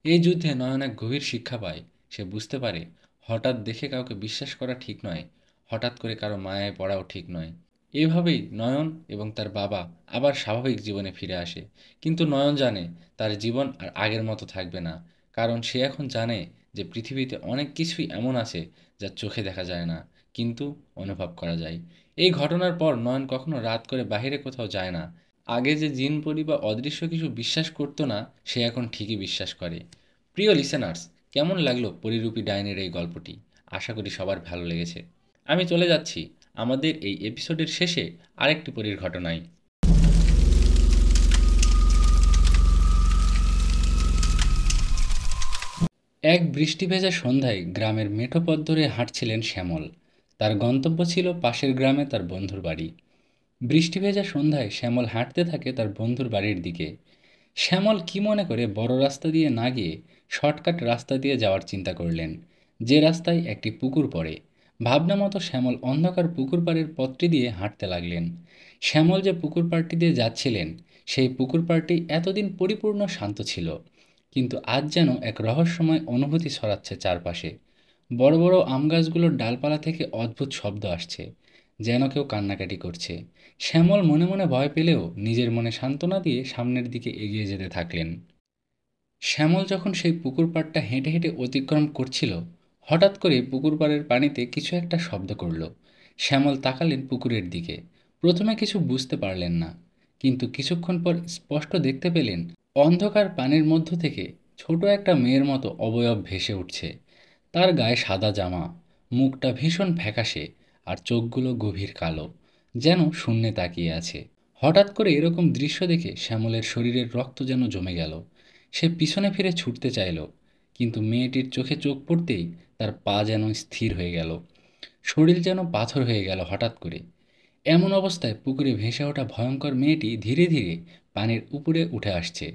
এই যুদ্ধে নয়ন এক গভীর শিক্ষা পায়। সে বুঝতে পারে হঠাৎ দেখে কাউকে বিশ্বাস করা ঠিক নয়, হঠাৎ করে কারো মায়ায় পড়াও ঠিক নয়। এভাবেই নয়ন এবং তার বাবা আবার স্বাভাবিক জীবনে ফিরে আসে। কিন্তু নয়ন জানে তার জীবন আর আগের মতো থাকবে না, কারণ সে এখন জানে যে পৃথিবীতে অনেক কিছুই এমন আছে যা চোখে দেখা যায় না, কিন্তু অনুভব করা যায়। এই ঘটনার পর নয়ন কখনো রাত করে বাইরে কোথাও যায় না। আগে যে জিন পরি বা অদৃশ্য কিছু বিশ্বাস করতো না, সে এখন ঠিকই বিশ্বাস করে। প্রিয় লিসেনার্স, কেমন লাগলো পরিরূপী ডাইনির এই গল্পটি? আশা করি সবার ভালো লেগেছে। আমি চলে যাচ্ছি আমাদের এই এপিসোডের শেষে আরেকটি পরীর ঘটনায়। এক বৃষ্টি ভেজা সন্ধ্যায় গ্রামের মেঠো পথ ধরে হাঁটছিলেন শ্যামল। তার গন্তব্য ছিল পাশের গ্রামে তার বন্ধুর বাড়ি। বৃষ্টি ভেজা সন্ধ্যায় শ্যামল হাঁটতে থাকে তার বন্ধুর বাড়ির দিকে। শ্যামল কি মনে করে বড় রাস্তা দিয়ে না গিয়ে শর্টকাট রাস্তা দিয়ে যাওয়ার চিন্তা করলেন, যে রাস্তায় একটি পুকুর পড়ে। ভাবনা মতো শ্যামল অন্ধকার পুকুর পাড়ের পথটি দিয়ে হাঁটতে লাগলেন। শ্যামল যে পুকুর পাড়টি দিয়ে যাচ্ছিলেন, সেই পুকুর পাড়টি এতদিন পরিপূর্ণ শান্ত ছিল, কিন্তু আজ যেন এক রহস্যময় অনুভূতি ছড়াচ্ছে চারপাশে। বড় বড় আম গাছগুলোর ডালপালা থেকে অদ্ভুত শব্দ আসছে, যেন কেউ কান্নাকাটি করছে। শ্যামল মনে মনে ভয় পেলেও নিজের মনে সান্ত্বনা দিয়ে সামনের দিকে এগিয়ে যেতে থাকলেন। শ্যামল যখন সেই পুকুর পাড়টা হেঁটে হেঁটে অতিক্রম করছিল, হঠাৎ করে পুকুর পাড়ের পানিতে কিছু একটা শব্দ করল। শ্যামল তাকালেন পুকুরের দিকে। প্রথমে কিছু বুঝতে পারলেন না, কিন্তু কিছুক্ষণ পর স্পষ্ট দেখতে পেলেন অন্ধকার পানির মধ্য থেকে ছোট একটা মেয়ের মতো অবয়ব ভেসে উঠছে। তার গায়ে সাদা জামা, মুখটা ভীষণ ফ্যাকাশে, আর চোখগুলো গভীর কালো, যেন শূন্যে তাকিয়ে আছে। হঠাৎ করে এরকম দৃশ্য দেখে শ্যামলের শরীরের রক্ত যেন জমে গেল। সে পিছনে ফিরে ছুটতে চাইল, কিন্তু মেয়েটির চোখে চোখ পড়তেই তার পা যেন স্থির হয়ে গেল। শরীর যেন পাথর হয়ে গেল হঠাৎ করে। এমন অবস্থায় পুকুরে ভেসে ওঠা ভয়ঙ্কর মেয়েটি ধীরে ধীরে পানির উপরে উঠে আসছে।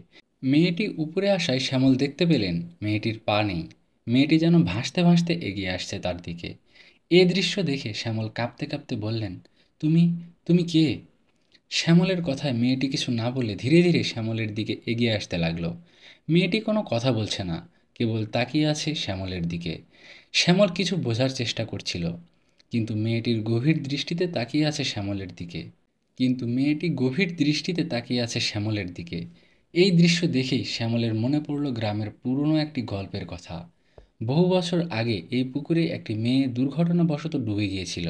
মেয়েটি উপরে আসায় শ্যামল দেখতে পেলেন মেয়েটির পা নেই। মেয়েটি যেন ভাসতে ভাসতে এগিয়ে আসছে তার দিকে। এ দৃশ্য দেখে শ্যামল কাঁপতে কাঁপতে বললেন, তুমি তুমি কে? শ্যামলের কথায় মেয়েটি কিছু না বলে ধীরে ধীরে শ্যামলের দিকে এগিয়ে আসতে লাগলো। মেয়েটি কোনো কথা বলছে না, কেবল তাকিয়ে আছে শ্যামলের দিকে। শ্যামল কিছু বোঝার চেষ্টা করছিল, কিন্তু মেয়েটির গভীর দৃষ্টিতে তাকিয়ে আছে শ্যামলের দিকে। এই দৃশ্য দেখেই শ্যামলের মনে পড়ল গ্রামের পুরনো একটি গল্পের কথা। বহু বছর আগে এই পুকুরে একটি মেয়ে দুর্ঘটনাবশত ডুবে গিয়েছিল।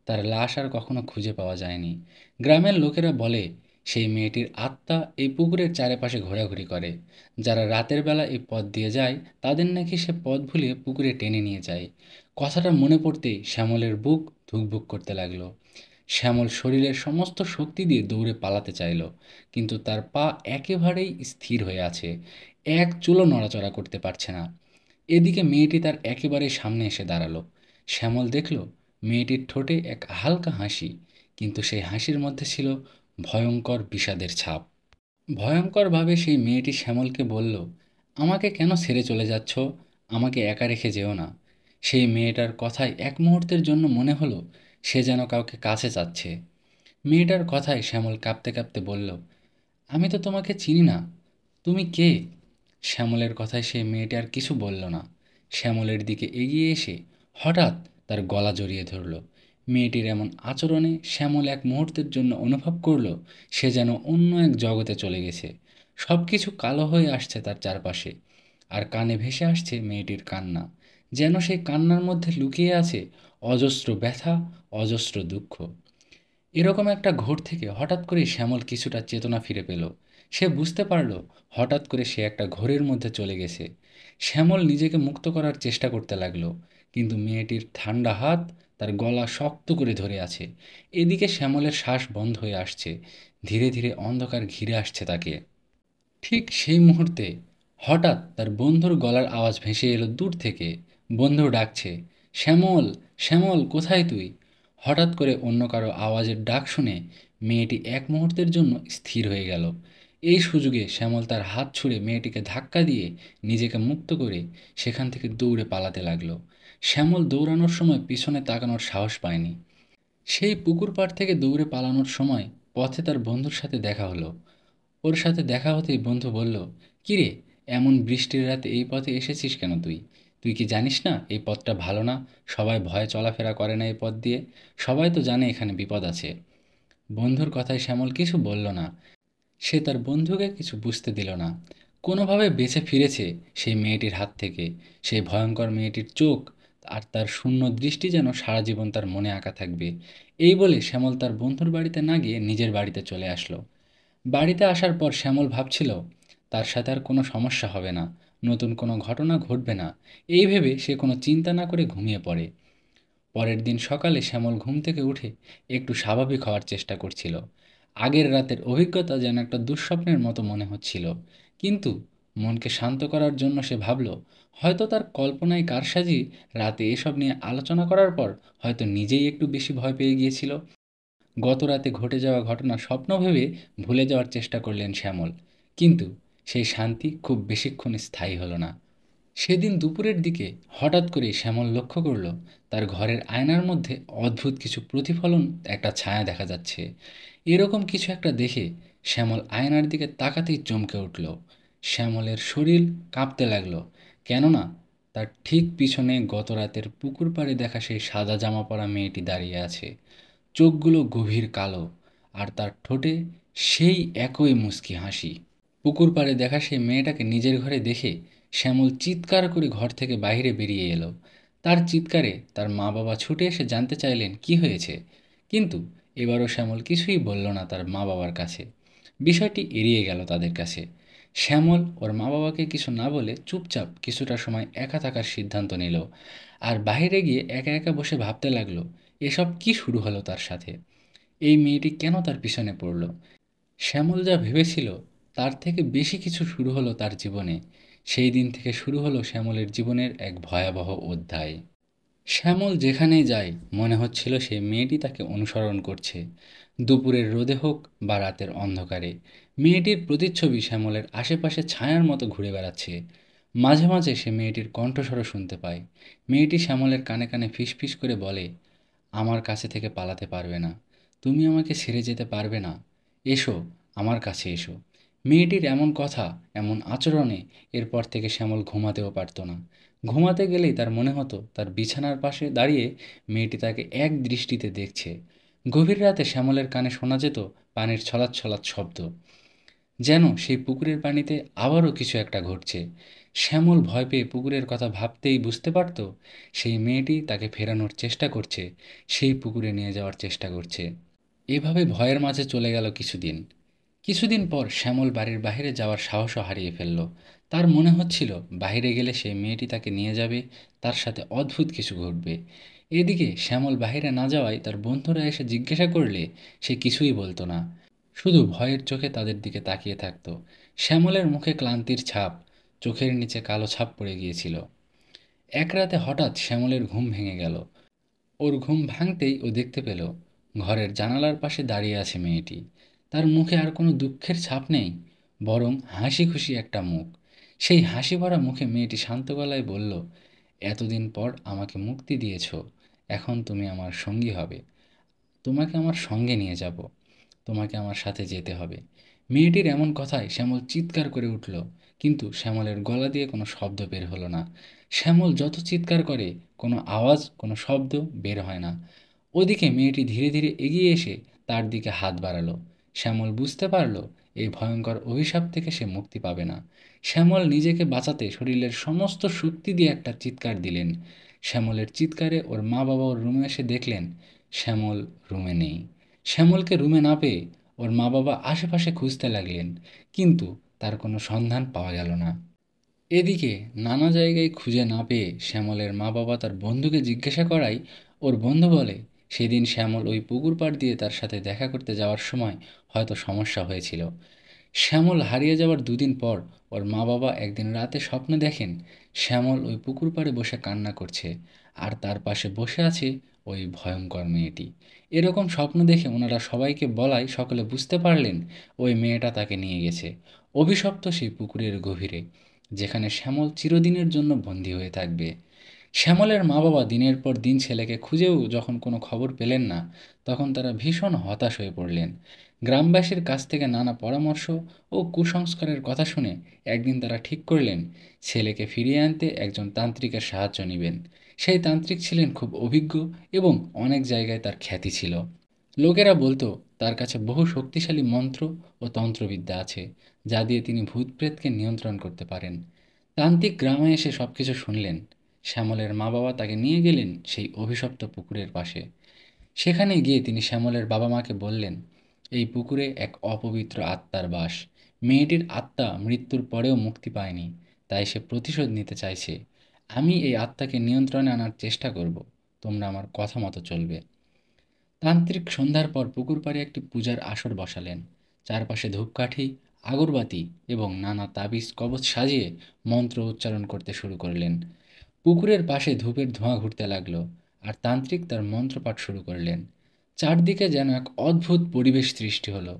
তার লাশ আর কখনো খুঁজে পাওয়া যায়নি। গ্রামের লোকেরা বলে সেই মেয়েটির আত্মা এই পুকুরের চারপাশে ঘোরাঘুরি করে। যারা রাতের বেলা এই পথ দিয়ে যায়, তাদের নাকি সে পথ ভুলিয়ে পুকুরে টেনে নিয়ে যায়। কথাটা মনে পড়তেই শ্যামলের বুক ধুকভুক করতে লাগলো। শ্যামল শরীরের সমস্ত শক্তি দিয়ে দৌড়ে পালাতে চাইল, কিন্তু তার পা একেবারেই স্থির হয়ে আছে, এক চুলও নড়াচড়া করতে পারছে না। এদিকে মেয়েটি তার একেবারে সামনে এসে দাঁড়ালো। শ্যামল দেখল মেয়েটির ঠোঁটে এক হালকা হাসি, কিন্তু সেই হাসির মধ্যে ছিল ভয়ঙ্কর বিষাদের ছাপ। ভয়ঙ্করভাবে সেই মেয়েটি শ্যামলকে বলল, আমাকে কেন ছেড়ে চলে যাচ্ছ? আমাকে একা রেখে যেও না। সেই মেয়েটার কথায় এক মুহূর্তের জন্য মনে হলো সে যেন কাউকে কাছে চাচ্ছে। মেয়েটার কথায় শ্যামল কাঁপতে কাঁপতে বলল, আমি তো তোমাকে চিনি না, তুমি কে? শ্যামলের কথায় সেই মেয়েটি আর কিছু বলল না। শ্যামলের দিকে এগিয়ে এসে হঠাৎ তার গলা জড়িয়ে ধরল। মেয়েটির এমন আচরণে শ্যামল এক মুহূর্তের জন্য অনুভব করল সে যেন অন্য এক জগতে চলে গেছে। সব কিছু কালো হয়ে আসছে তার চারপাশে, আর কানে ভেসে আসছে মেয়েটির কান্না, যেন সেই কান্নার মধ্যে লুকিয়ে আছে অজস্র ব্যথা, অজস্র দুঃখ। এরকম একটা ঘোর থেকে হঠাৎ করেই শ্যামল কিছুটা চেতনা ফিরে পেল। সে বুঝতে পারল হঠাৎ করে সে একটা ঘোরের মধ্যে চলে গেছে। শ্যামল নিজেকে মুক্ত করার চেষ্টা করতে লাগলো, কিন্তু মেয়েটির ঠান্ডা হাত তার গলা শক্ত করে ধরে আছে। এদিকে শ্যামলের শ্বাস বন্ধ হয়ে আসছে, ধীরে ধীরে অন্ধকার ঘিরে আসছে তাকে। ঠিক সেই মুহূর্তে হঠাৎ তার বন্ধুর গলার আওয়াজ ভেসে এলো দূর থেকে। বন্ধু ডাকছে, শ্যামল, শ্যামল, কোথায় তুই? হঠাৎ করে অন্য কারো আওয়াজের ডাক শুনে মেয়েটি এক মুহূর্তের জন্য স্থির হয়ে গেল। এই সুযোগে শ্যামল তার হাত ছুঁড়ে মেয়েটিকে ধাক্কা দিয়ে নিজেকে মুক্ত করে সেখান থেকে দৌড়ে পালাতে লাগলো। শ্যামল দৌড়ানোর সময় পিছনে তাকানোর সাহস পায়নি। সেই পুকুর পাড় থেকে দৌড়ে পালানোর সময় পথে তার বন্ধুর সাথে দেখা হলো। ওর সাথে দেখা হতেই বন্ধু বলল, কিরে, এমন বৃষ্টির রাতে এই পথে এসেছিস কেন তুই? তুই কি জানিস না এই পথটা ভালো না? সবাই ভয়ে চলাফেরা করে না এই পথ দিয়ে। সবাই তো জানে এখানে বিপদ আছে। বন্ধুর কথায় শ্যামল কিছু বলল না। সে তার বন্ধুকে কিছু বুঝতে দিল না। কোনোভাবে বেঁচে ফিরেছে সেই মেয়েটির হাত থেকে। সেই ভয়ঙ্কর মেয়েটির চোখ আর তার শূন্য দৃষ্টি যেন সারা জীবন তার মনে আঁকা থাকবে। এই বলে শ্যামল তার বন্ধুর বাড়িতে না গিয়ে নিজের বাড়িতে চলে আসলো। বাড়িতে আসার পর শ্যামল ভাবছিল তার সাথে আর কোনো সমস্যা হবে না, নতুন কোনো ঘটনা ঘটবে না। এই ভেবে সে কোনো চিন্তা না করে ঘুমিয়ে পড়ে। পরের দিন সকালে শ্যামল ঘুম থেকে উঠে একটু স্বাভাবিক হওয়ার চেষ্টা করছিল। আগের রাতের অভিজ্ঞতা যেন একটা দুঃস্বপ্নের মতো মনে হচ্ছিল। কিন্তু মনকে শান্ত করার জন্য সে ভাবল, হয়তো তার কল্পনায় কারসাজি রাতে এসব নিয়ে আলোচনা করার পর হয়তো নিজেই একটু বেশি ভয় পেয়ে গিয়েছিল। গত রাতে ঘটে যাওয়া ঘটনা স্বপ্ন ভেবে ভুলে যাওয়ার চেষ্টা করলেন শ্যামল। কিন্তু সেই শান্তি খুব বেশিক্ষণ স্থায়ী হলো না। সেদিন দুপুরের দিকে হঠাৎ করে শ্যামল লক্ষ্য করল তার ঘরের আয়নার মধ্যে অদ্ভুত কিছু প্রতিফলন, একটা ছায়া দেখা যাচ্ছে। এরকম কিছু একটা দেখে শ্যামল আয়নার দিকে তাকাতেই চমকে উঠল। শ্যামলের শরীর কাঁপতে লাগলো, কেননা তার ঠিক পিছনে গত রাতের পুকুর পাড়ে দেখা সেই সাদা জামা পরা মেয়েটি দাঁড়িয়ে আছে। চোখগুলো গভীর কালো, আর তার ঠোঁটে সেই একই মুচকি হাসি। পুকুর পাড়ে দেখা সেই মেয়েটাকে নিজের ঘরে দেখে শ্যামল চিৎকার করে ঘর থেকে বাইরে বেরিয়ে এলো। তার চিৎকারে তার মা বাবা ছুটে এসে জানতে চাইলেন কি হয়েছে, কিন্তু এবারও শ্যামল কিছুই বলল না তার মা বাবার কাছে। বিষয়টি এড়িয়ে গেল তাদের কাছে। শ্যামল ওর মা বাবাকে কিছু না বলে চুপচাপ কিছুটা সময় একা থাকার সিদ্ধান্ত নিল, আর বাইরে গিয়ে একা একা বসে ভাবতে লাগলো এসব কি শুরু হলো তার সাথে। এই মেয়েটি কেন তার পিছনে পড়ল? শ্যামল যা ভেবেছিল তার থেকে বেশি কিছু শুরু হলো তার জীবনে। সেই দিন থেকে শুরু হলো শ্যামলের জীবনের এক ভয়াবহ অধ্যায়। শ্যামল যেখানেই যায় মনে হচ্ছিল সেই মেয়েটি তাকে অনুসরণ করছে। দুপুরের রোদে হোক বা রাতের অন্ধকারে, মেয়েটির প্রতিচ্ছবি শ্যামলের আশেপাশে ছায়ার মতো ঘুরে বেড়াচ্ছে। মাঝে মাঝে সে মেয়েটির কণ্ঠস্বরও শুনতে পায়। মেয়েটি শ্যামলের কানে কানে ফিসফিস করে বলে, আমার কাছে থেকে পালাতে পারবে না, তুমি আমাকে ছেড়ে যেতে পারবে না, এসো, আমার কাছে এসো। মেয়েটির এমন কথা, এমন আচরণে এরপর থেকে শ্যামল ঘুমাতেও পারত না। ঘুমাতে গেলেই তার মনে হতো তার বিছানার পাশে দাঁড়িয়ে মেয়েটি তাকে এক দৃষ্টিতে দেখছে। গভীর রাতে শ্যামলের কানে শোনা যেত পানির ছলাৎ ছলাৎ শব্দ, যেন সেই পুকুরের পানিতে আবারও কিছু একটা ঘটছে। শ্যামল ভয় পেয়ে পুকুরের কথা ভাবতেই বুঝতে পারত সেই মেয়েটি তাকে ফেরানোর চেষ্টা করছে, সেই পুকুরে নিয়ে যাওয়ার চেষ্টা করছে। এভাবে ভয়ের মাঝে চলে গেল কিছুদিন। কিছুদিন পর শ্যামল বাড়ির বাইরে যাওয়ার সাহসও হারিয়ে ফেলল। তার মনে হচ্ছিল বাইরে গেলে সেই মেয়েটি তাকে নিয়ে যাবে, তার সাথে অদ্ভুত কিছু ঘটবে। এদিকে শ্যামল বাইরে না যাওয়ায় তার বন্ধুরা এসে জিজ্ঞাসা করলে সে কিছুই বলতো না, শুধু ভয়ের চোখে তাদের দিকে তাকিয়ে থাকত। শ্যামলের মুখে ক্লান্তির ছাপ, চোখের নিচে কালো ছাপ পড়ে গিয়েছিল। এক রাতে হঠাৎ শ্যামলের ঘুম ভেঙে গেল। ওর ঘুম ভাঙতেই ও দেখতে পেল ঘরের জানালার পাশে দাঁড়িয়ে আছে মেয়েটি। তার মুখে আর কোনো দুঃখের ছাপ নেই, বরং হাসি খুশি একটা মুখ। সেই হাসি ভরা মুখে মেয়েটি শান্ত গলায় বলল, এতদিন পর আমাকে মুক্তি দিয়েছ, এখন তুমি আমার সঙ্গী হবে, তোমাকে আমার সঙ্গে নিয়ে যাব, তোমাকে আমার সাথে যেতে হবে। মেয়েটির এমন কথায় শ্যামল চিৎকার করে উঠল, কিন্তু শ্যামলের গলা দিয়ে কোনো শব্দ বের হলো না। শ্যামল যত চিৎকার করে কোনো আওয়াজ, কোনো শব্দ বের হয় না। ওদিকে মেয়েটি ধীরে ধীরে এগিয়ে এসে তার দিকে হাত বাড়ালো। শ্যামল বুঝতে পারল এই ভয়ঙ্কর অভিশাপ থেকে সে মুক্তি পাবে না। শ্যামল নিজেকে বাঁচাতে শরীরের সমস্ত শক্তি দিয়ে একটা চিৎকার দিলেন। শ্যামলের চিৎকারে ওর মা বাবা ওর রুমে এসে দেখলেন শ্যামল রুমে নেই। শ্যামলকে রুমে না পেয়ে ওর মা বাবা আশেপাশে খুঁজতে লাগলেন, কিন্তু তার কোনো সন্ধান পাওয়া গেল না। এদিকে নানা জায়গায় খুঁজে না পেয়ে শ্যামলের মা বাবা তার বন্ধুকে জিজ্ঞাসা করায় ওর বন্ধু বলে সেদিন শ্যামল ওই পুকুর পাড় দিয়ে তার সাথে দেখা করতে যাওয়ার সময় হয়তো সমস্যা হয়েছিল। শ্যামল হারিয়ে যাওয়ার দুদিন পর ওর মা বাবা একদিন রাতে স্বপ্নে দেখেন শ্যামল ওই পুকুর পাড়ে বসে কান্না করছে, আর তার পাশে বসে আছে ওই ভয়ঙ্কর মেয়েটি। এরকম স্বপ্ন দেখে ওনারা সবাইকে বলায় সকলে বুঝতে পারলেন ওই মেয়েটা তাকে নিয়ে গেছে অভিশপ্ত সেই পুকুরের গভীরে, যেখানে শ্যামল চিরদিনের জন্য বন্দী হয়ে থাকবে। শ্যামলের মা বাবা দিনের পর দিন ছেলেকে খুঁজেও যখন কোনো খবর পেলেন না, তখন তারা ভীষণ হতাশ হয়ে পড়লেন। গ্রামবাসীর কাছ থেকে নানা পরামর্শ ও কুসংস্কারের কথা শুনে একদিন তারা ঠিক করলেন ছেলেকে ফিরিয়ে আনতে একজন তান্ত্রিকের সাহায্য নেবেন। সেই তান্ত্রিক ছিলেন খুব অভিজ্ঞ এবং অনেক জায়গায় তার খ্যাতি ছিল। লোকেরা বলতো তার কাছে বহু শক্তিশালী মন্ত্র ও তন্ত্রবিদ্যা আছে, যা দিয়ে তিনি ভূতপ্রেতকে নিয়ন্ত্রণ করতে পারেন। তান্ত্রিক গ্রামে এসে সবকিছু শুনলেন। শ্যামলের মা বাবা তাকে নিয়ে গেলেন সেই অভিশপ্ত পুকুরের পাশে। সেখানে গিয়ে তিনি শ্যামলের বাবা মাকে বললেন, এই পুকুরে এক অপবিত্র আত্মার বাস। মেয়েটির আত্মা মৃত্যুর পরেও মুক্তি পায়নি, তাই সে প্রতিশোধ নিতে চাইছে। আমি এই আত্মাকে নিয়ন্ত্রণে আনার চেষ্টা করব, তোমরা আমার কথা মতো চলবে। তান্ত্রিক সন্ধ্যার পর পুকুর পাড়ে একটি পূজার আসর বসালেন। চারপাশে ধূপকাঠি, আগরবাতি এবং নানা তাবিজ কবচ সাজিয়ে মন্ত্র উচ্চারণ করতে শুরু করলেন। পুকুরের পাশে ধূপের ধোঁয়া ঘুরতে লাগলো, আর তান্ত্রিক তার মন্ত্রপাঠ শুরু করলেন। চারদিকে যেন এক অদ্ভুত পরিবেশ সৃষ্টি হলো।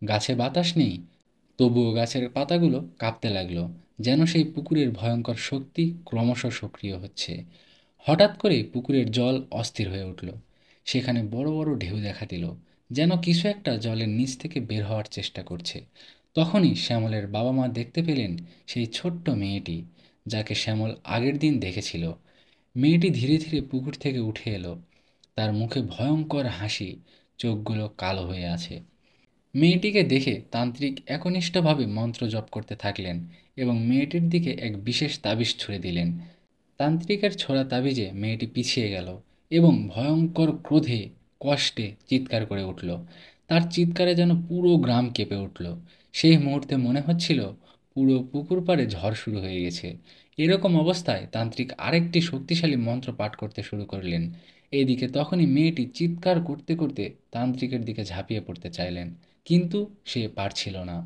গাছে বাতাস নেই, তবুও গাছের পাতাগুলো কাঁপতে লাগলো, যেন সেই পুকুরের ভয়ঙ্কর শক্তি ক্রমশ সক্রিয় হচ্ছে। হঠাৎ করেই পুকুরের জল অস্থির হয়ে উঠল। সেখানে বড় বড় ঢেউ দেখা দিল, যেন কিছু একটা জলের নিচ থেকে বের হওয়ার চেষ্টা করছে। তখনই শ্যামলের বাবা মা দেখতে পেলেন সেই ছোট্ট মেয়েটি, যাকে শ্যামল আগের দিন দেখেছিল। মেয়েটি ধীরে ধীরে পুকুর থেকে উঠে এলো। তার মুখে ভয়ঙ্কর হাসি, চোখগুলো কালো হয়ে আছে। মেয়েটিকে দেখে তান্ত্রিক একনিষ্ঠভাবে মন্ত্র জপ করতে থাকলেন এবং মেয়েটির দিকে এক বিশেষ তাবিজ ছুঁড়ে দিলেন। তান্ত্রিকের ছোড়া তাবিজে মেয়েটি পিছিয়ে গেল এবং ভয়ঙ্কর ক্রোধে, কষ্টে চিৎকার করে উঠল। তার চিৎকারে যেন পুরো গ্রাম কেঁপে উঠল। সেই মুহূর্তে মনে হচ্ছিল পুরো পুকুর পাড়ে ঝড় শুরু হয়ে গেছে। এরকম অবস্থায় তান্ত্রিক আরেকটি শক্তিশালী মন্ত্র পাঠ করতে শুরু করলেন। এইদিকে তখনই মেয়েটি চিৎকার করতে করতে তান্ত্রিকের দিকে ঝাঁপিয়ে পড়তে চাইলেন, কিন্তু সে পারছিল না।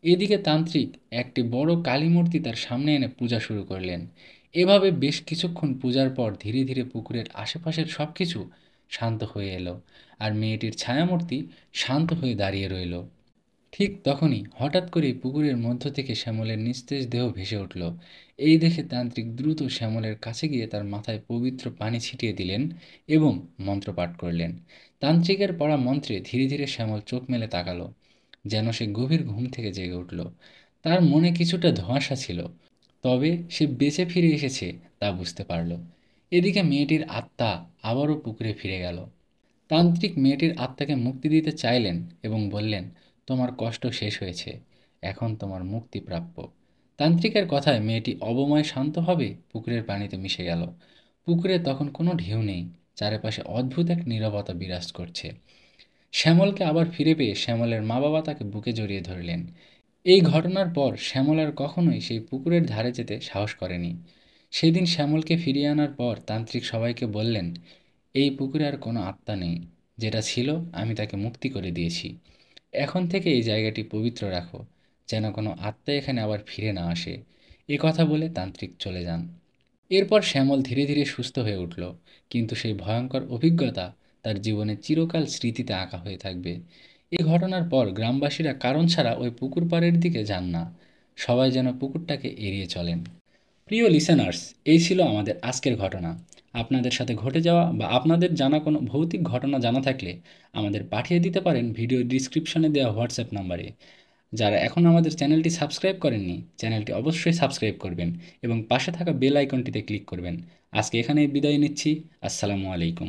এদিকে তান্ত্রিক একটি বড় কালী মূর্তি তার সামনে এনে পূজা শুরু করলেন। এভাবে বেশ কিছুক্ষণ পূজার পর ধীরে ধীরে পুকুরের আশেপাশের সব কিছু শান্ত হয়ে এলো, আর মেয়েটির ছায়ামূর্তি শান্ত হয়ে দাঁড়িয়ে রইল। ঠিক তখনই হঠাৎ করেই পুকুরের মধ্য থেকে শ্যামলের নিস্তেজ দেহ ভেসে উঠল। এই দেখে তান্ত্রিক দ্রুত শ্যামলের কাছে গিয়ে তার মাথায় পবিত্র পানি ছিটিয়ে দিলেন এবং মন্ত্রপাঠ করলেন। তান্ত্রিকের পড়া মন্ত্রে ধীরে ধীরে শ্যামল চোখ মেলে তাকালো, যেন সে গভীর ঘুম থেকে জেগে উঠল। তার মনে কিছুটা ধোঁয়াশা ছিল, তবে সে বেঁচে ফিরে এসেছে তা বুঝতে পারল। এদিকে মেয়েটির আত্মা আবারও পুকুরে ফিরে গেল। তান্ত্রিক মেয়েটির আত্মাকে মুক্তি দিতে চাইলেন এবং বললেন, তোমার কষ্ট শেষ হয়েছে, এখন তোমার মুক্তি প্রাপ্য। তান্ত্রিকের কথায় মেয়েটি অবময় শান্তভাবে পুকুরের পানিতে মিশে গেল। পুকুরে তখন কোনো ঢেউ নেই, চারপাশে অদ্ভুত এক নীরবতা বিরাজ করছে। শ্যামলকে আবার ফিরে পেয়ে শ্যামলের মা বাবা তাকে বুকে জড়িয়ে ধরলেন। এই ঘটনার পর শ্যামল আর কখনোই সেই পুকুরের ধারে যেতে সাহস করেনি। সেদিন শ্যামলকে ফিরিয়ে আনার পর তান্ত্রিক সবাইকে বললেন, এই পুকুরে আর কোনো আত্মা নেই, যেটা ছিল আমি তাকে মুক্তি করে দিয়েছি। এখন থেকে এই জায়গাটি পবিত্র রাখো, যেন কোনো আত্মা এখানে আবার ফিরে না আসে। এ কথা বলে তান্ত্রিক চলে যান। এরপর শ্যামল ধীরে ধীরে সুস্থ হয়ে উঠল, কিন্তু সেই ভয়ঙ্কর অভিজ্ঞতা তার জীবনে চিরকাল স্মৃতিতে আঁকা হয়ে থাকবে। এই ঘটনার পর গ্রামবাসীরা কারণ ছাড়া ওই পুকুর পাড়ের দিকে যান না। সবাই যেন পুকুরটাকে এড়িয়ে চলেন। প্রিয় লিসেনার্স, এই ছিল আমাদের আজকের ঘটনা। আপনাদের সাথে ঘটে যাওয়া বা আপনাদের জানা কোনো ভৌতিক ঘটনা জানা থাকলে আমাদের পাঠিয়ে দিতে পারেন ভিডিও ডিসক্রিপশনে দেওয়া হোয়াটসঅ্যাপ নাম্বারে। যারা এখন আমাদের চ্যানেলটি সাবস্ক্রাইব করেননি, চ্যানেলটি অবশ্যই সাবস্ক্রাইব করবেন এবং পাশে থাকা বেল আইকনটিতে ক্লিক করবেন। আজকে এখানেই বিদায় নিচ্ছি। আসসালামু আলাইকুম।